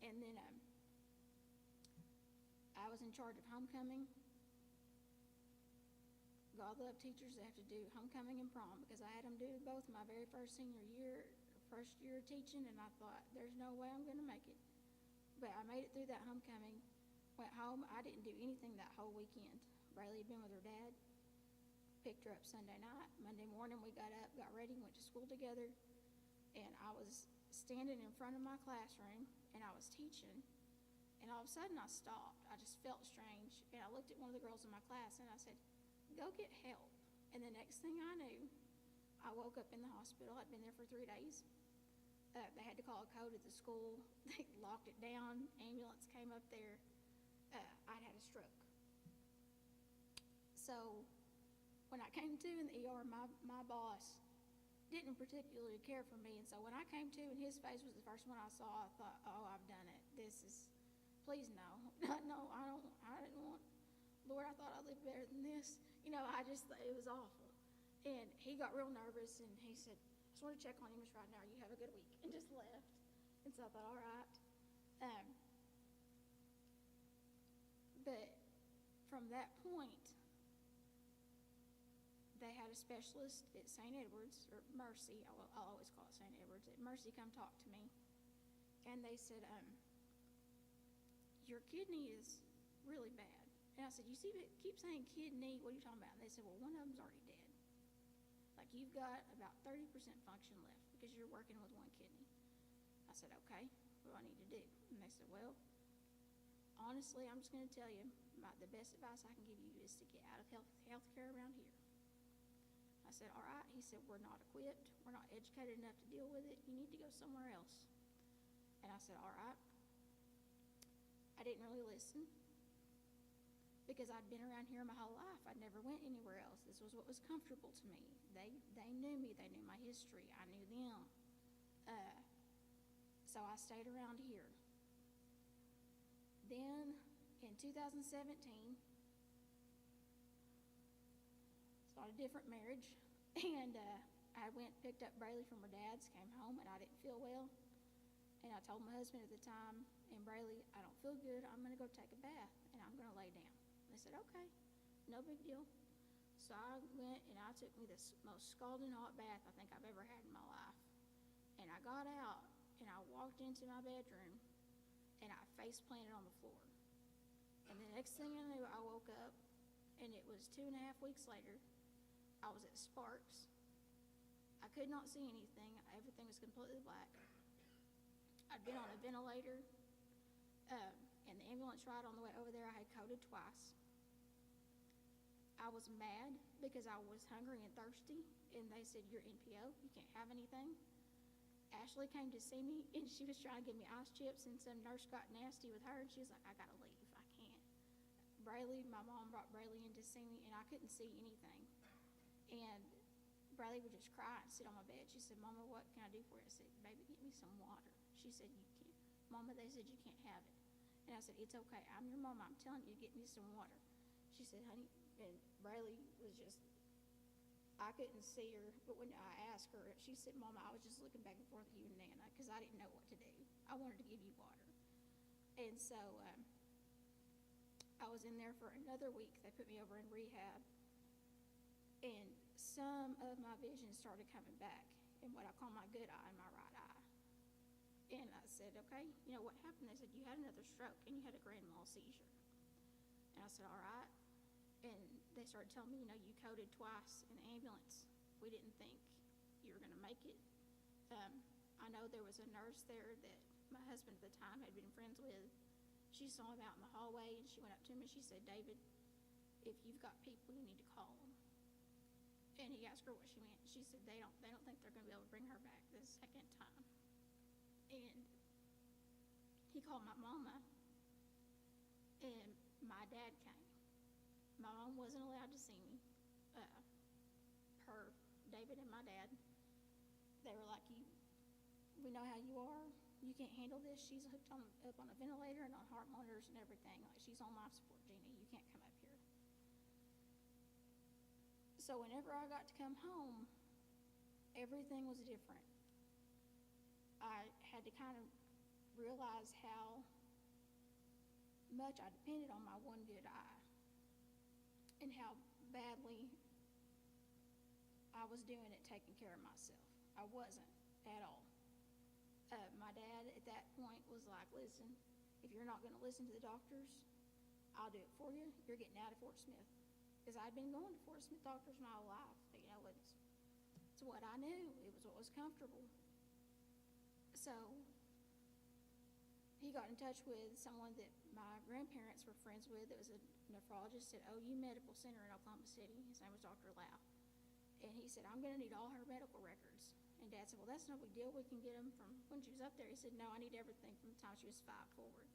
And then I was in charge of homecoming. God love teachers that have to do homecoming and prom, because I had them do both my very first senior year, first year of teaching, and I thought, there's no way I'm going to make it. But I made it through that homecoming, went home. I didn't do anything that whole weekend. Riley had been with her dad, picked her up Sunday night. Monday morning we got up, got ready, went to school together, and I was standing in front of my classroom, and I was teaching, and all of a sudden I stopped. I just felt strange, and I looked at one of the girls in my class, and I said, go get help. And the next thing I knew, I woke up in the hospital. I'd been there for 3 days. They had to call a code at the school. They locked it down. Ambulance came up there. I'd had a stroke. So when I came to in the ER, my boss didn't particularly care for me. And so when I came to and his face was the first one I saw, I thought, oh, I've done it. Please no. No, I didn't want, Lord, I thought I lived better than this. It was awful. And he got real nervous, and he said, I just want to check on you, Miss Rodnar. You have a good week. And just left. And so I thought, all right. But from that point, they had a specialist at St. Edward's, or Mercy, I'll always call it St. Edward's, at Mercy come talk to me. And they said, your kidney is really bad. And I said, you see, keep saying kidney, what are you talking about? And they said, well, one of them's already dead. Like, you've got about 30% function left because you're working with one kidney. I said, okay, what do I need to do? And they said, well, honestly, I'm just going to tell you, the best advice I can give you is to get out of healthcare around here. I said, all right. He said, we're not equipped. We're not educated enough to deal with it. You need to go somewhere else. And I said, all right. I didn't really listen, because I'd been around here my whole life. I never went anywhere else. This was what was comfortable to me. They knew me. They knew my history. I knew them. So I stayed around here. Then in 2017, started a different marriage, and I went, picked up Braylee from her dad's, came home, and I didn't feel well. And I told my husband at the time, and Braylee, I don't feel good. I'm going to go take a bath, and I'm going to lay down. They said, okay, no big deal. So I went, and I took me the most scalding hot bath I think I've ever had in my life. And I got out, and I walked into my bedroom, and I face planted on the floor. And the next thing I knew, I woke up, and it was 2.5 weeks later. I was at Sparks. I could not see anything. Everything was completely black. I'd been on a ventilator, and the ambulance ride on the way over there, I had coded twice. I was mad because I was hungry and thirsty, and they said, you're NPO, you can't have anything. Ashley came to see me, and she was trying to give me ice chips, and some nurse got nasty with her, and she was like, I gotta leave, I can't. Braylee, my mom brought Braylee in to see me, and I couldn't see anything. And Braylee would just cry and sit on my bed. She said, Mama, what can I do for you? I said, baby, get me some water. She said, you can't. Mama, they said you can't have it. And I said, it's okay. I'm your mama. I'm telling you to get me some water. She said, honey, and Braylee was just, I couldn't see her, but when I asked her, she said, Mama, I was just looking back and forth at you and Nana because I didn't know what to do. I wanted to give you water. And so I was in there for another week. They put me over in rehab. And some of my vision started coming back in what I call my good eye and my right eye. And I said, okay, you know what happened? They said, you had another stroke and you had a grand mal seizure. And I said, all right. And they started telling me, you know, you coded twice in the ambulance. We didn't think you were going to make it. I know there was a nurse there that my husband at the time had been friends with. She saw him out in the hallway, and she went up to him and she said, David, if you've got people, you need to call them. And he asked her what she meant. She said, they don't think they're going to be able to bring her back the second time. And he called my mama, and my dad came. My mom wasn't allowed to see me. David and my dad, they were like, we know how you are. You can't handle this. She's hooked up on a ventilator and on heart monitors and everything. Like, she's on life support, Jeannie. You can't come up here. So whenever I got to come home, everything was different. had to kind of realize how much I depended on my one good eye and how badly I was doing it taking care of myself. I wasn't at all. My dad at that point was like, listen, if you're not going to listen to the doctors, I'll do it for you. You're getting out of Fort Smith. Because I'd been going to Fort Smith doctors my whole life. You know, it's what I knew. It was what was comfortable. So he got in touch with someone that my grandparents were friends with that was a nephrologist at OU Medical Center in Oklahoma City. His name was Dr. Lau. And he said, I'm going to need all her medical records. And Dad said, well, that's no big deal. We can get them from when she was up there. He said, no, I need everything from the time she was 5 forward.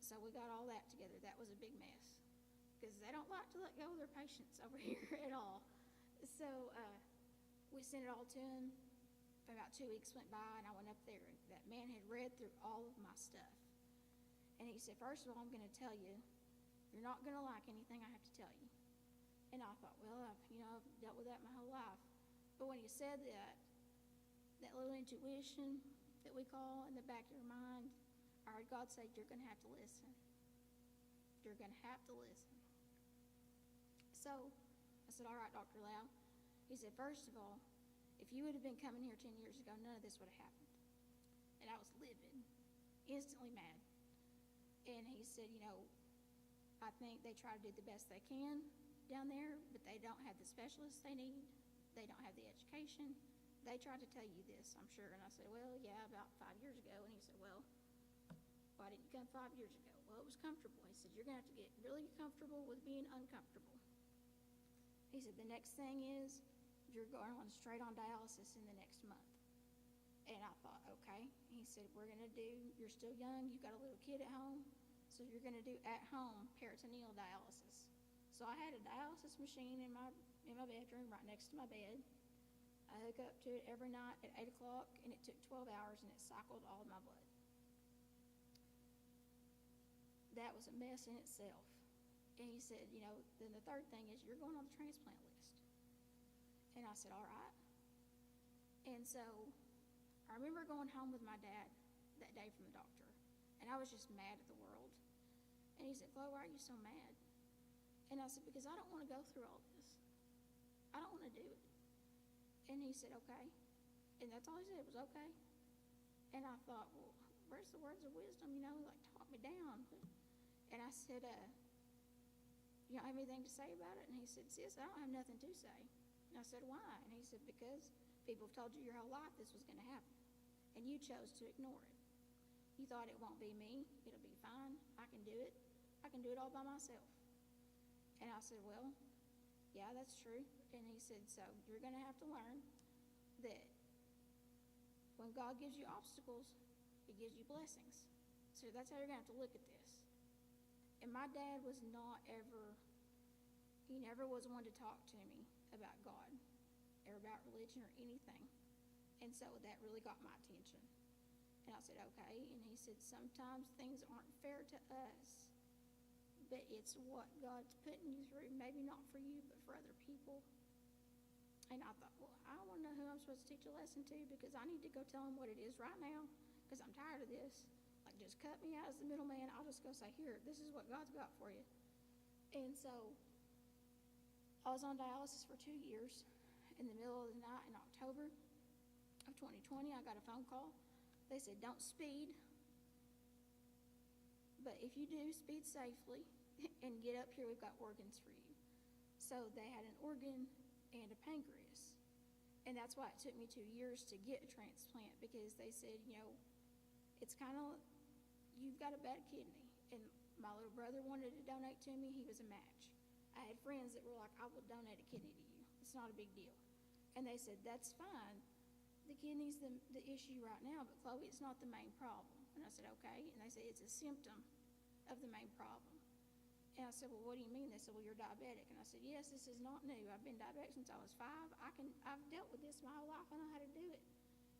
So we got all that together. That was a big mess because they don't like to let go of their patients over here at all. So we sent it all to him. About 2 weeks went by, and I went up there, and that man had read through all of my stuff. And he said, first of all, I'm going to tell you, you're not going to like anything I have to tell you. And I thought, well, I've dealt with that my whole life. But when he said that, that little intuition that we call in the back of your mind, I heard God say, you're going to have to listen. You're going to have to listen. So I said, all right, Dr. Lau. He said, first of all, if you would have been coming here 10 years ago, none of this would have happened. And I was livid, instantly mad. And he said, I think they try to do the best they can down there, but they don't have the specialists they need. They don't have the education. They tried to tell you this, I'm sure. And I said, well, yeah, about 5 years ago. And he said, well, why didn't you come 5 years ago? Well, it was comfortable. He said, you're going to have to get really comfortable with being uncomfortable. He said, the next thing is you're going on straight on dialysis in the next month. And I thought, okay. He said, you're still young, you've got a little kid at home, so you're going to do at-home peritoneal dialysis. So I had a dialysis machine in my bedroom right next to my bed. I hook up to it every night at 8 o'clock, and it took 12 hours, and it cycled all of my blood. That was a mess in itself. And he said, then the third thing is you're going on the transplant list. And I said, all right. And so I remember going home with my dad that day from the doctor, and I was just mad at the world. And he said, Chloe, why are you so mad? And I said, because I don't want to go through all this. I don't want to do it. And he said, okay. And that's all he said, was okay. And I thought, well, where's the words of wisdom, talk me down. And I said, you don't have anything to say about it? And he said, sis, I don't have nothing to say. And I said, why? And he said, because people have told you your whole life this was going to happen, and you chose to ignore it. You thought it won't be me. It'll be fine. I can do it. I can do it all by myself. And I said, well, yeah, that's true. And he said, so you're going to have to learn that when God gives you obstacles, he gives you blessings. So that's how you're going to have to look at this. And my dad was he never was one to talk to me about God or about religion or anything. And so that really got my attention. And I said, okay. And he said, sometimes things aren't fair to us, but it's what God's putting you through, maybe not for you, but for other people. And I thought, well, I want to know who I'm supposed to teach a lesson to, because I need to go tell him what it is right now, because I'm tired of this. Like, just cut me out as the middleman. I'll just go say, here, this is what God's got for you. And so I was on dialysis for 2 years. In the middle of the night in October of 2020, I got a phone call. They said, don't speed, but if you do, speed safely and get up here, we've got organs for you. So they had an organ and a pancreas. And that's why it took me 2 years to get a transplant, because they said, it's kind of, you've got a bad kidney. And my little brother wanted to donate to me. He was a match. I had friends that were like, I will donate a kidney to you. It's not a big deal. And they said, that's fine. The kidney's the issue right now, but Chloe, it's not the main problem. And I said, okay. And they said, it's a symptom of the main problem. And I said, well, what do you mean? They said, well, you're diabetic. And I said, yes, this is not new. I've been diabetic since I was 5. I've dealt with this my whole life. I know how to do it.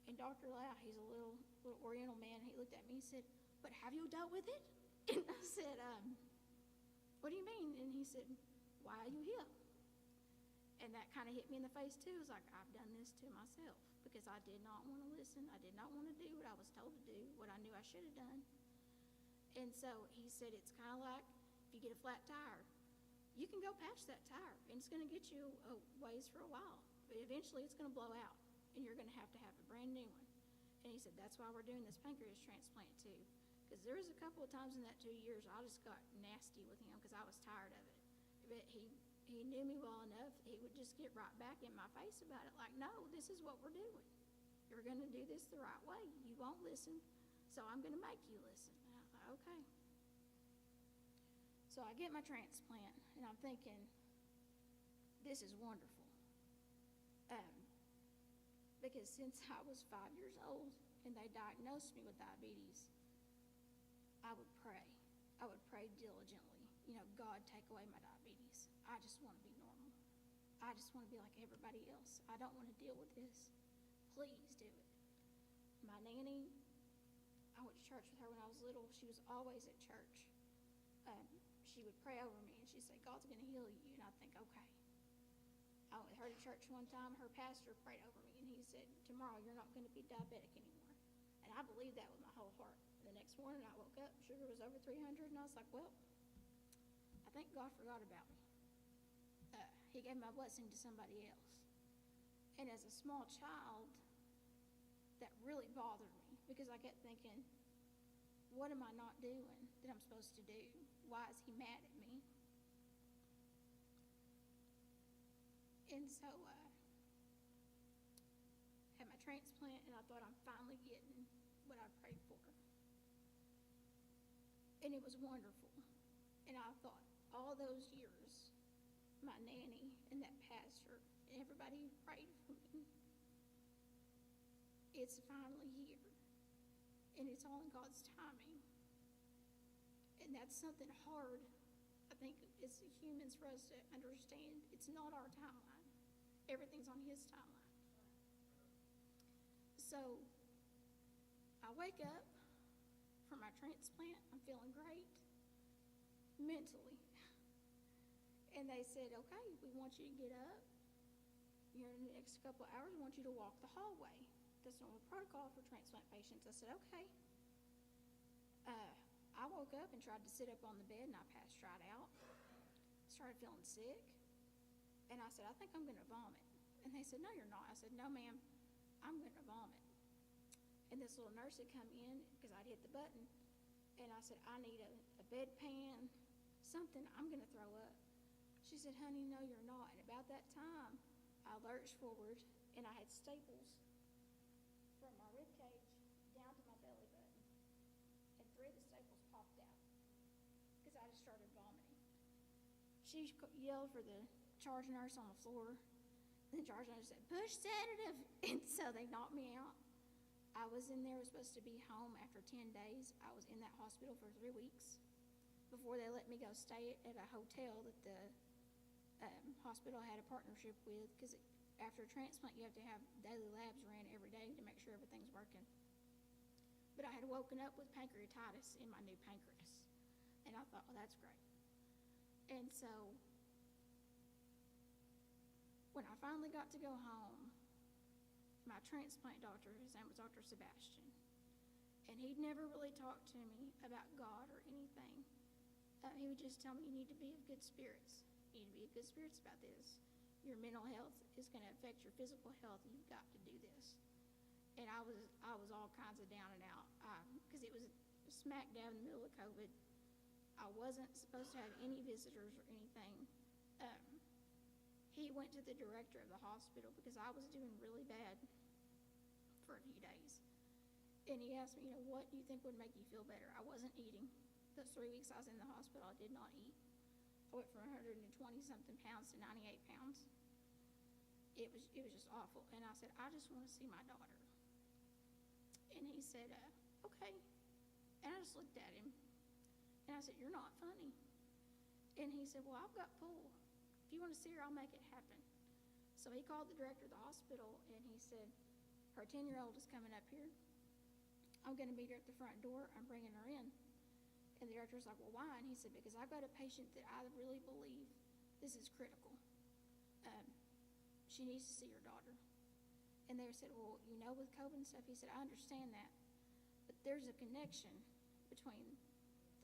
And Dr. Lau, he's a little Oriental man. He looked at me and said, but have you dealt with it? And I said, what do you mean? And he said, why are you here? And that kind of hit me in the face too. It was like, I've done this to myself, because because I did not want to listen. I did not want to do what I was told to do, what I knew I should have done. And so he said, it's kind of like if you get a flat tire, you can go patch that tire, and it's going to get you a ways for a while, but eventually it's going to blow out, and you're going to have a brand new one. And he said, that's why we're doing this pancreas transplant too, because there was a couple of times in that 2 years I just got nasty with him because I was tired of it. But he knew me well enough, he would just get right back in my face about it, like, no, this is what we're doing. You're going to do this the right way. You won't listen, so I'm going to make you listen. And I thought, okay. So I get my transplant, and I'm thinking, this is wonderful. Because since I was 5 years old and they diagnosed me with diabetes, I would pray. I would pray diligently. You know, God, take away my diabetes. I just want to be normal. I just want to be like everybody else. I don't want to deal with this. Please do it. My nanny, I went to church with her when I was little. She was always at church. She would pray over me, and she'd say, God's going to heal you. And I'd think, okay. I went with her to church one time. Her pastor prayed over me, and he said, tomorrow you're not going to be diabetic anymore. And I believed that with my whole heart. The next morning I woke up, sugar was over 300, and I was like, well, I think God forgot about me. He gave my blessing to somebody else. And as a small child, that really bothered me because I kept thinking, what am I not doing that I'm supposed to do? Why is he mad at me? And so had my transplant, and I thought I'm finally getting what I prayed for. And it was wonderful. And I thought all those years, my nanny and that pastor and everybody who prayed for me, it's finally here. And it's all in God's timing. And that's something hard, I think, as humans for us to understand. It's not our timeline. Everything's on his timeline. So I wake up from my transplant. I'm feeling great mentally. And they said, okay, we want you to get up. Here in the next couple of hours, we want you to walk the hallway. That's normal protocol for transplant patients. I said, okay. I woke up and tried to sit up on the bed, and I passed right out. Started feeling sick. And I said, I think I'm going to vomit. And they said, no, you're not. I said, no, ma'am, I'm going to vomit. And this little nurse had come in because I'd hit the button. And I said, I need a bedpan, something. I'm going to throw up. She said, honey, no, you're not. And about that time, I lurched forward, and I had staples from my rib cage down to my belly button. And 3 of the staples popped out because I just started vomiting. She yelled for the charge nurse on the floor. And the charge nurse said, push sedative. And so they knocked me out. I was in there, was supposed to be home after 10 days. I was in that hospital for 3 weeks before they let me go stay at a hotel that the hospital had a partnership with, because after a transplant you have to have daily labs ran every day to make sure everything's working. But I had woken up with pancreatitis in my new pancreas, and I thought, well, that's great. And so when I finally got to go home, my transplant doctor, his name was Dr. Sebastian, and he'd never really talked to me about God or anything. He would just tell me, you need to be of good spirits. You need to be of good spirits about this. Your mental health is going to affect your physical health. You've got to do this. And I was all kinds of down and out because it was smack dab in the middle of COVID. I wasn't supposed to have any visitors or anything. He went to the director of the hospital because I was doing really bad for a few days. And he asked me, what do you think would make you feel better? I wasn't eating. Those 3 weeks I was in the hospital, I did not eat. I went from 120-something pounds to 98 pounds. It was just awful. And I said, I just want to see my daughter. And he said, okay. And I just looked at him. And I said, you're not funny. And he said, well, I've got pull. If you want to see her, I'll make it happen. So he called the director of the hospital, and he said, her 10-year-old is coming up here. I'm going to meet her at the front door. I'm bringing her in. And the director was like, well, why? And he said, because I've got a patient that I really believe this is critical. She needs to see her daughter. And they said, well, you know, with COVID and stuff, he said, I understand that, but there's a connection between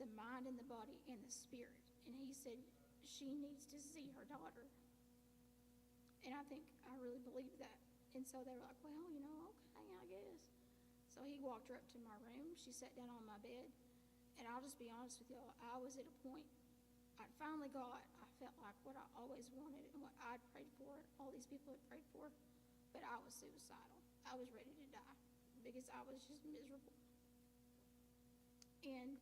the mind and the body and the spirit. And he said, she needs to see her daughter. And I really believe that. And so they were like, well, you know, okay, I guess. So he walked her up to my room. She sat down on my bed. And I'll just be honest with y'all, I was at a point, I finally got, I felt like what I always wanted and what I'd prayed for, all these people had prayed for, but I was suicidal. I was ready to die because I was just miserable. And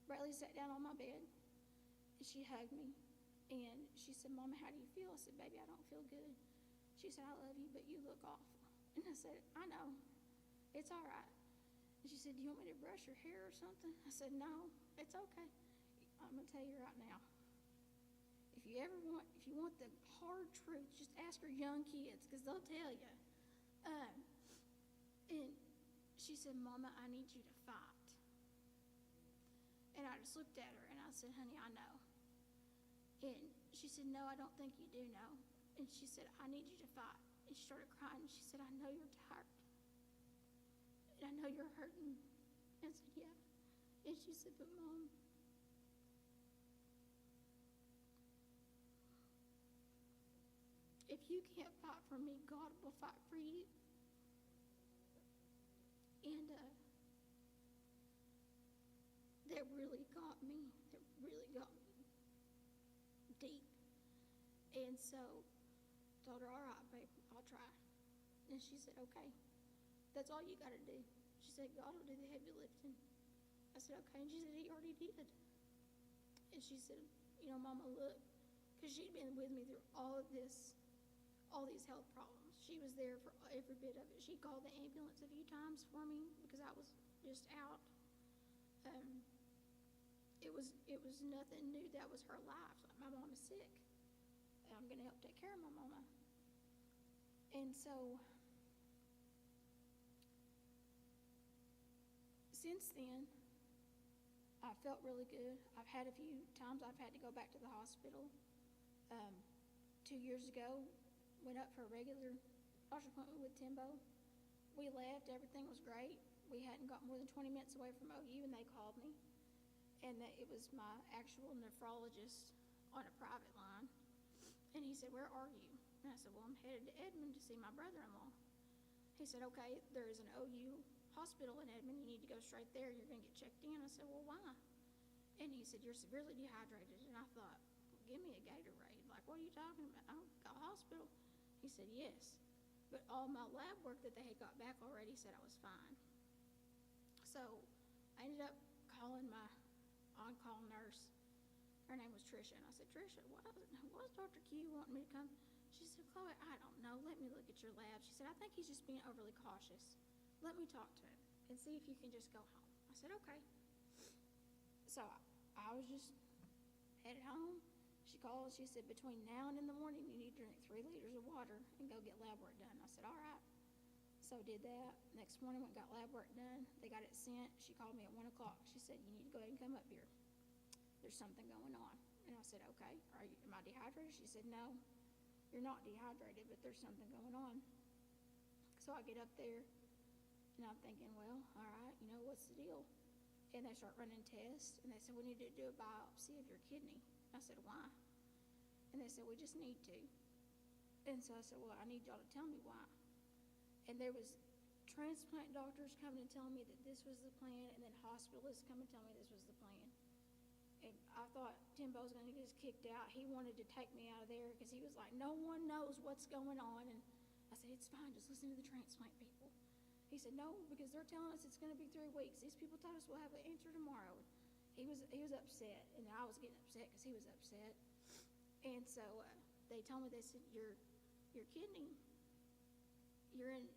Bradley sat down on my bed, and she hugged me, and she said, Mama, how do you feel? I said, baby, I don't feel good. She said, I love you, but you look awful. And I said, I know. It's all right. And she said, do you want me to brush your hair or something? I said, no, it's okay. I'm going to tell you right now. If you want the hard truth, just ask your young kids, because they'll tell you. And she said, Mama, I need you to fight. And I just looked at her, and I said, honey, I know. And she said, no, I don't think you do know. And she said, I need you to fight. And she started crying, and she said, I know you're tired. And I know you're hurting. I said, yeah. And she said, but Mom, if you can't fight for me, God will fight for you. And that really got me. That really got me deep. And so I told her, all right, babe, I'll try. And she said, okay, that's all you got to do. She said, God will do the heavy lifting. I said, okay. And she said, he already did. And she said, you know, Mama, look, because she'd been with me through all of this, all these health problems. She was there for every bit of it. She called the ambulance a few times for me because I was just out. It was nothing new. That was her life. Like, my mom is sick. And I'm going to help take care of my mama. And so since then, I felt really good. I've had a few times I've had to go back to the hospital. 2 years ago, went up for a regular doctor's appointment with Timbo. We left, everything was great. We hadn't got more than 20 minutes away from OU, and they called me. And it was my actual nephrologist on a private line. And he said, where are you? And I said, well, I'm headed to Edmond to see my brother-in-law. He said, okay, there is an OU hospital in Edmond. You need to go straight there. You're going to get checked in. I said, well, why? And he said, you're severely dehydrated. And I thought, well, give me a Gatorade. Like, what are you talking about? I got a hospital. He said, yes. But all my lab work that they had got back already said I was fine. So I ended up calling my on-call nurse. Her name was Tricia. And I said, Tricia, why is Dr. Q wanting me to come? She said, Chloe, I don't know. Let me look at your lab. She said, I think he's just being overly cautious. Let me talk to him and see if you can just go home. I said, okay. So I was just headed home. She called. She said, between now and in the morning, you need to drink 3 liters of water and go get lab work done. I said, all right. So did that. Next morning, went and got lab work done. They got it sent. She called me at 1 o'clock. She said, you need to go ahead and come up here. There's something going on. And I said, okay. Am I dehydrated? She said, no, you're not dehydrated, but there's something going on. So I get up there, and I'm thinking, well, all right, you know, what's the deal? And they start running tests, and they said, we need to do a biopsy of your kidney. I said, why? And they said, we just need to. And so I said, well, I need y'all to tell me why. And there was transplant doctors coming and telling me that this was the plan, and then hospitalists coming and telling me this was the plan. And I thought Timbo's going to get us kicked out. He wanted to take me out of there because he was like, no one knows what's going on. And I said, it's fine, just listen to the transplant people. He said, no, because they're telling us it's going to be 3 weeks. These people told us we'll have an answer tomorrow. He was upset, and I was getting upset because he was upset. And so they told me, they said, your kidney, there's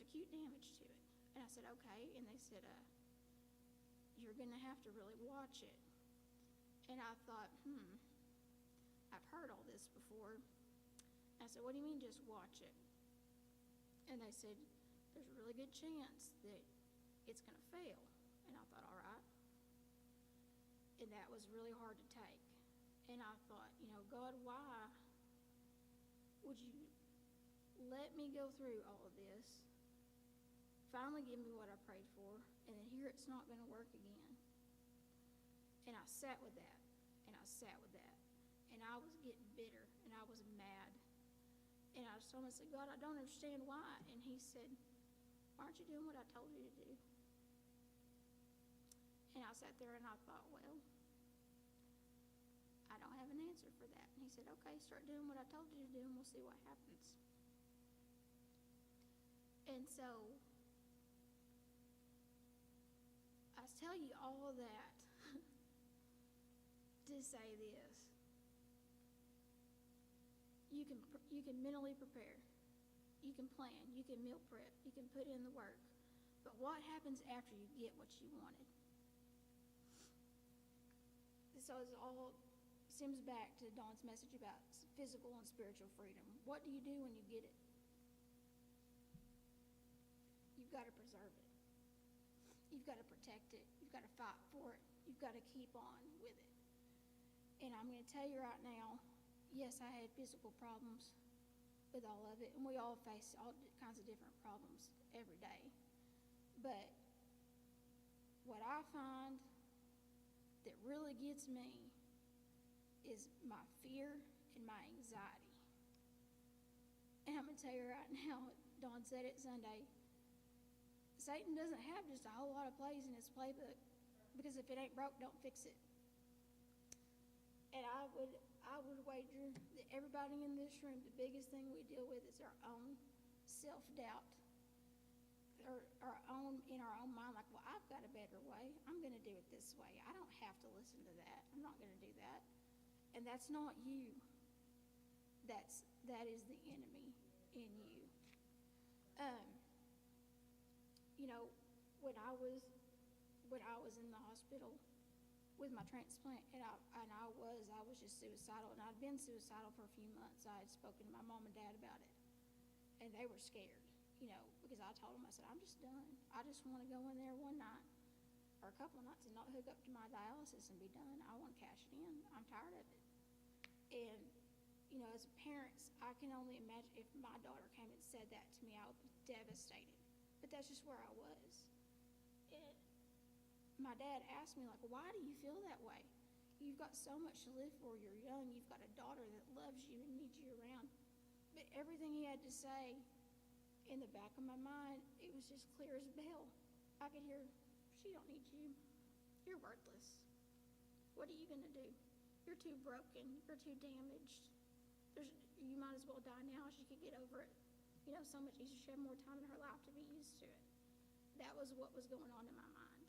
acute damage to it. And I said, okay. And they said, you're going to have to really watch it. And I thought, I've heard all this before. I said, what do you mean just watch it? And they said, there's a really good chance that it's going to fail. And I thought, all right. And that was really hard to take. And I thought, you know, God, why would let me go through all of this, finally give me what I prayed for, and then here it's not going to work again. And I sat with that, and I sat with that, and I was getting bitter, and I was mad. And I told him, I said, God, I don't understand why. And he said, aren't you doing what I told you to do? And I sat there and I thought, well, I don't have an answer for that. And he said, okay, start doing what I told you to do and we'll see what happens. And so I tell you all of that to say this. You can mentally prepare. You can plan. You can meal prep. You can put in the work. But what happens after you get what you wanted? So it all stems back to Dawn's message about physical and spiritual freedom. What do you do when you get it? You've got to preserve it. You've got to protect it. You've got to fight for it. You've got to keep on with it. And I'm going to tell you right now, yes, I had physical problems with all of it, and we all face all kinds of different problems every day. But what I find that really gets me is my fear and my anxiety. And I'm going to tell you right now, Dawn said it Sunday, Satan doesn't have just a whole lot of plays in his playbook, because if it ain't broke, don't fix it. And I would wager that everybody in this room, the biggest thing we deal with is our own self-doubt, or in our own mind, like, well, I've got a better way. I'm going to do it this way. I don't have to listen to that. I'm not going to do that. And that's not you. That is the enemy in you. You know, when I was in the hospital with my transplant, and I was just suicidal, and I'd been suicidal for a few months. I had spoken to my mom and dad about it, and they were scared, you know, because I told them, I said, I'm just done. I just want to go in there one night or a couple of nights and not hook up to my dialysis and be done. I want to cash it in. I'm tired of it. And, you know, as parents, I can only imagine if my daughter came and said that to me, I would be devastated. But that's just where I was. And my dad asked me, like, why do you feel that way? You've got so much to live for. You're young. You've got a daughter that loves you and needs you around. But everything he had to say, in the back of my mind, it was just clear as a bell. I could hear, she don't need you. You're worthless. What are you going to do? You're too broken. You're too damaged. You might as well die now. She could get over it. You know, so much easier. She had more time in her life to be used to it. That was what was going on in my mind.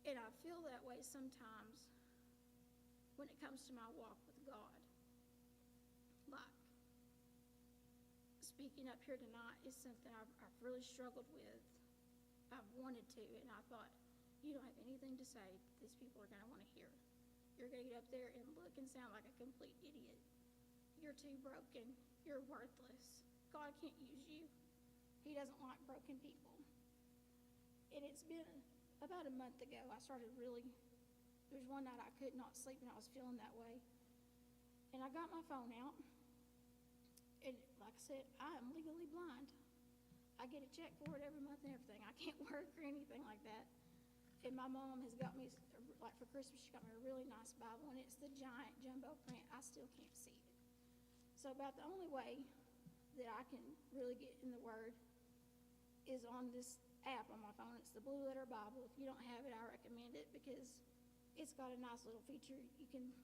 And I feel that way sometimes when it comes to my walk with God. Like, speaking up here tonight is something I've really struggled with. I've wanted to, and I thought, you don't have anything to say these people are going to want to hear. You're going to get up there and look and sound like a complete idiot. You're too broken. You're worthless. God can't use you. He doesn't like broken people. And it's been about a month ago, I started really, there's one night I could not sleep and I was feeling that way. And I got my phone out. And like I said, I am legally blind. I get a check for it every month and everything. I can't work or anything like that. And my mom has got me, like for Christmas, she got me a really nice Bible, and it's the giant jumbo print. I still can't see it. So about the only way that I can really get in the Word is on this app on my phone. It's the Blue Letter Bible. If you don't have it, I recommend it because it's got a nice little feature. You can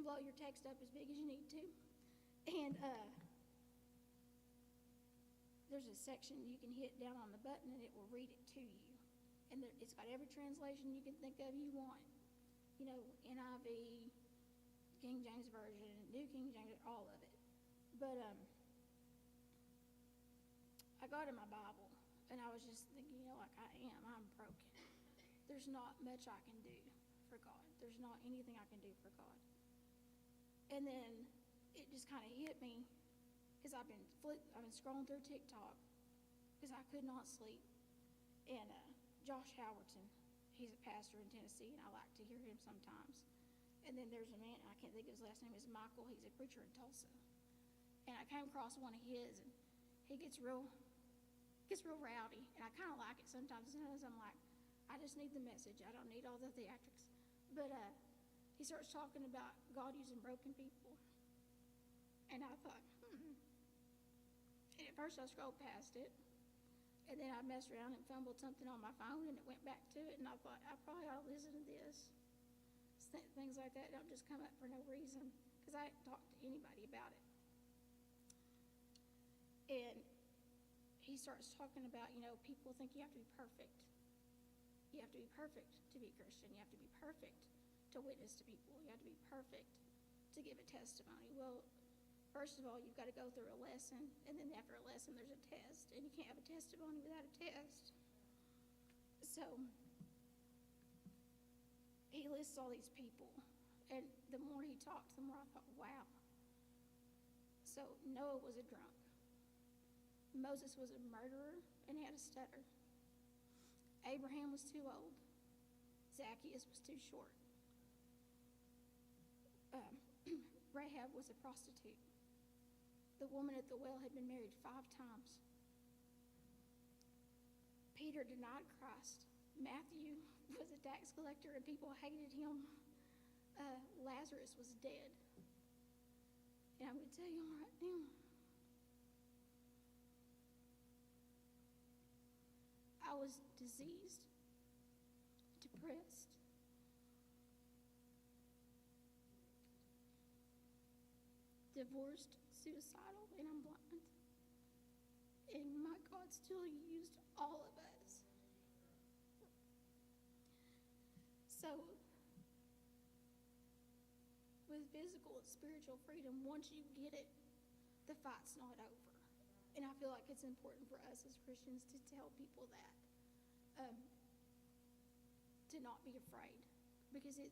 blow your text up as big as you need to. And there's a section you can hit down on the button and it will read it to you. And it's got every translation you can think of you want. You know, NIV, King James Version, New King James, all of it. But I got in my Bible and I was just thinking, you know, like I'm broken. There's not much I can do for God. There's not anything I can do for God. And then it just kind of hit me because I've been scrolling through TikTok because I could not sleep. And Josh Howerton, he's a pastor in Tennessee, and I like to hear him sometimes. And then there's a man, I can't think of his last name, is Michael. He's a preacher in Tulsa. And I came across one of his, and he gets real rowdy, and I kind of like it sometimes. Sometimes I'm like, I just need the message. I don't need all the theatrics. But he starts talking about God using broken people, and I thought, And at first I scrolled past it, and then I messed around and fumbled something on my phone, and it went back to it, and I thought, I probably ought to listen to this. Things like that don't just come up for no reason, because I hadn't talked to anybody about it. And he starts talking about, people think you have to be perfect. You have to be perfect to be a Christian. You have to be perfect to witness to people. You have to be perfect to give a testimony. Well, first of all, you've got to go through a lesson, and then after a lesson, there's a test, and you can't have a testimony without a test. So he lists all these people, and the more he talked, the more I thought, wow. So Noah was a drunk. Moses was a murderer and had a stutter. Abraham was too old. Zacchaeus was too short. Rahab was a prostitute. The woman at the well had been married 5 times. Peter denied Christ. Matthew was a tax collector and people hated him. Lazarus was dead. And I'm going to tell you right now, I was diseased, depressed, divorced, suicidal, and I'm blind. And my God still used all of us. So, with physical and spiritual freedom, once you get it, the fight's not over. And I feel like it's important for us as Christians to tell people that. To not be afraid. Because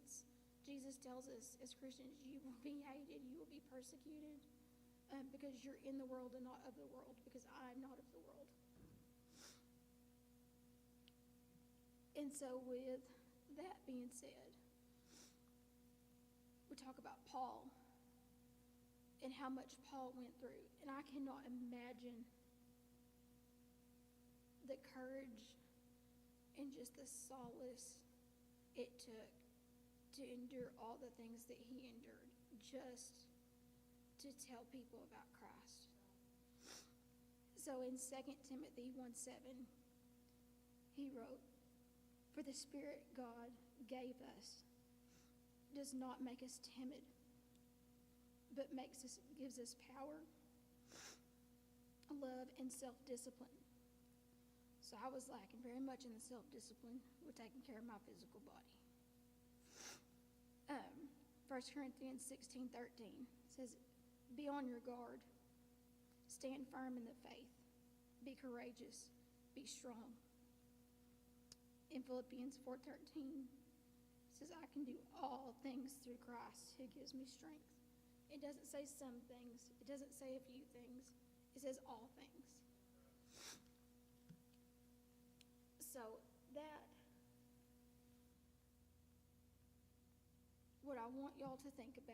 Jesus tells us as Christians, you will be hated, you will be persecuted, because you're in the world and not of the world, because I am not of the world. And so with that being said, we talk about Paul and how much Paul went through. And I cannot imagine the courage and just the solace it took to endure all the things that he endured just to tell people about Christ. So in 2 Timothy 1:7, he wrote, "For the Spirit God gave us does not make us timid, but gives us power, love, and self-discipline." So I was lacking very much in the self-discipline with taking care of my physical body. 1 Corinthians 16:13 says, "Be on your guard, stand firm in the faith, be courageous, be strong." In Philippians 4:13 says, "I can do all things through Christ who gives me strength." It doesn't say some things. It doesn't say a few things. It says all things. So that, what I want y'all to think about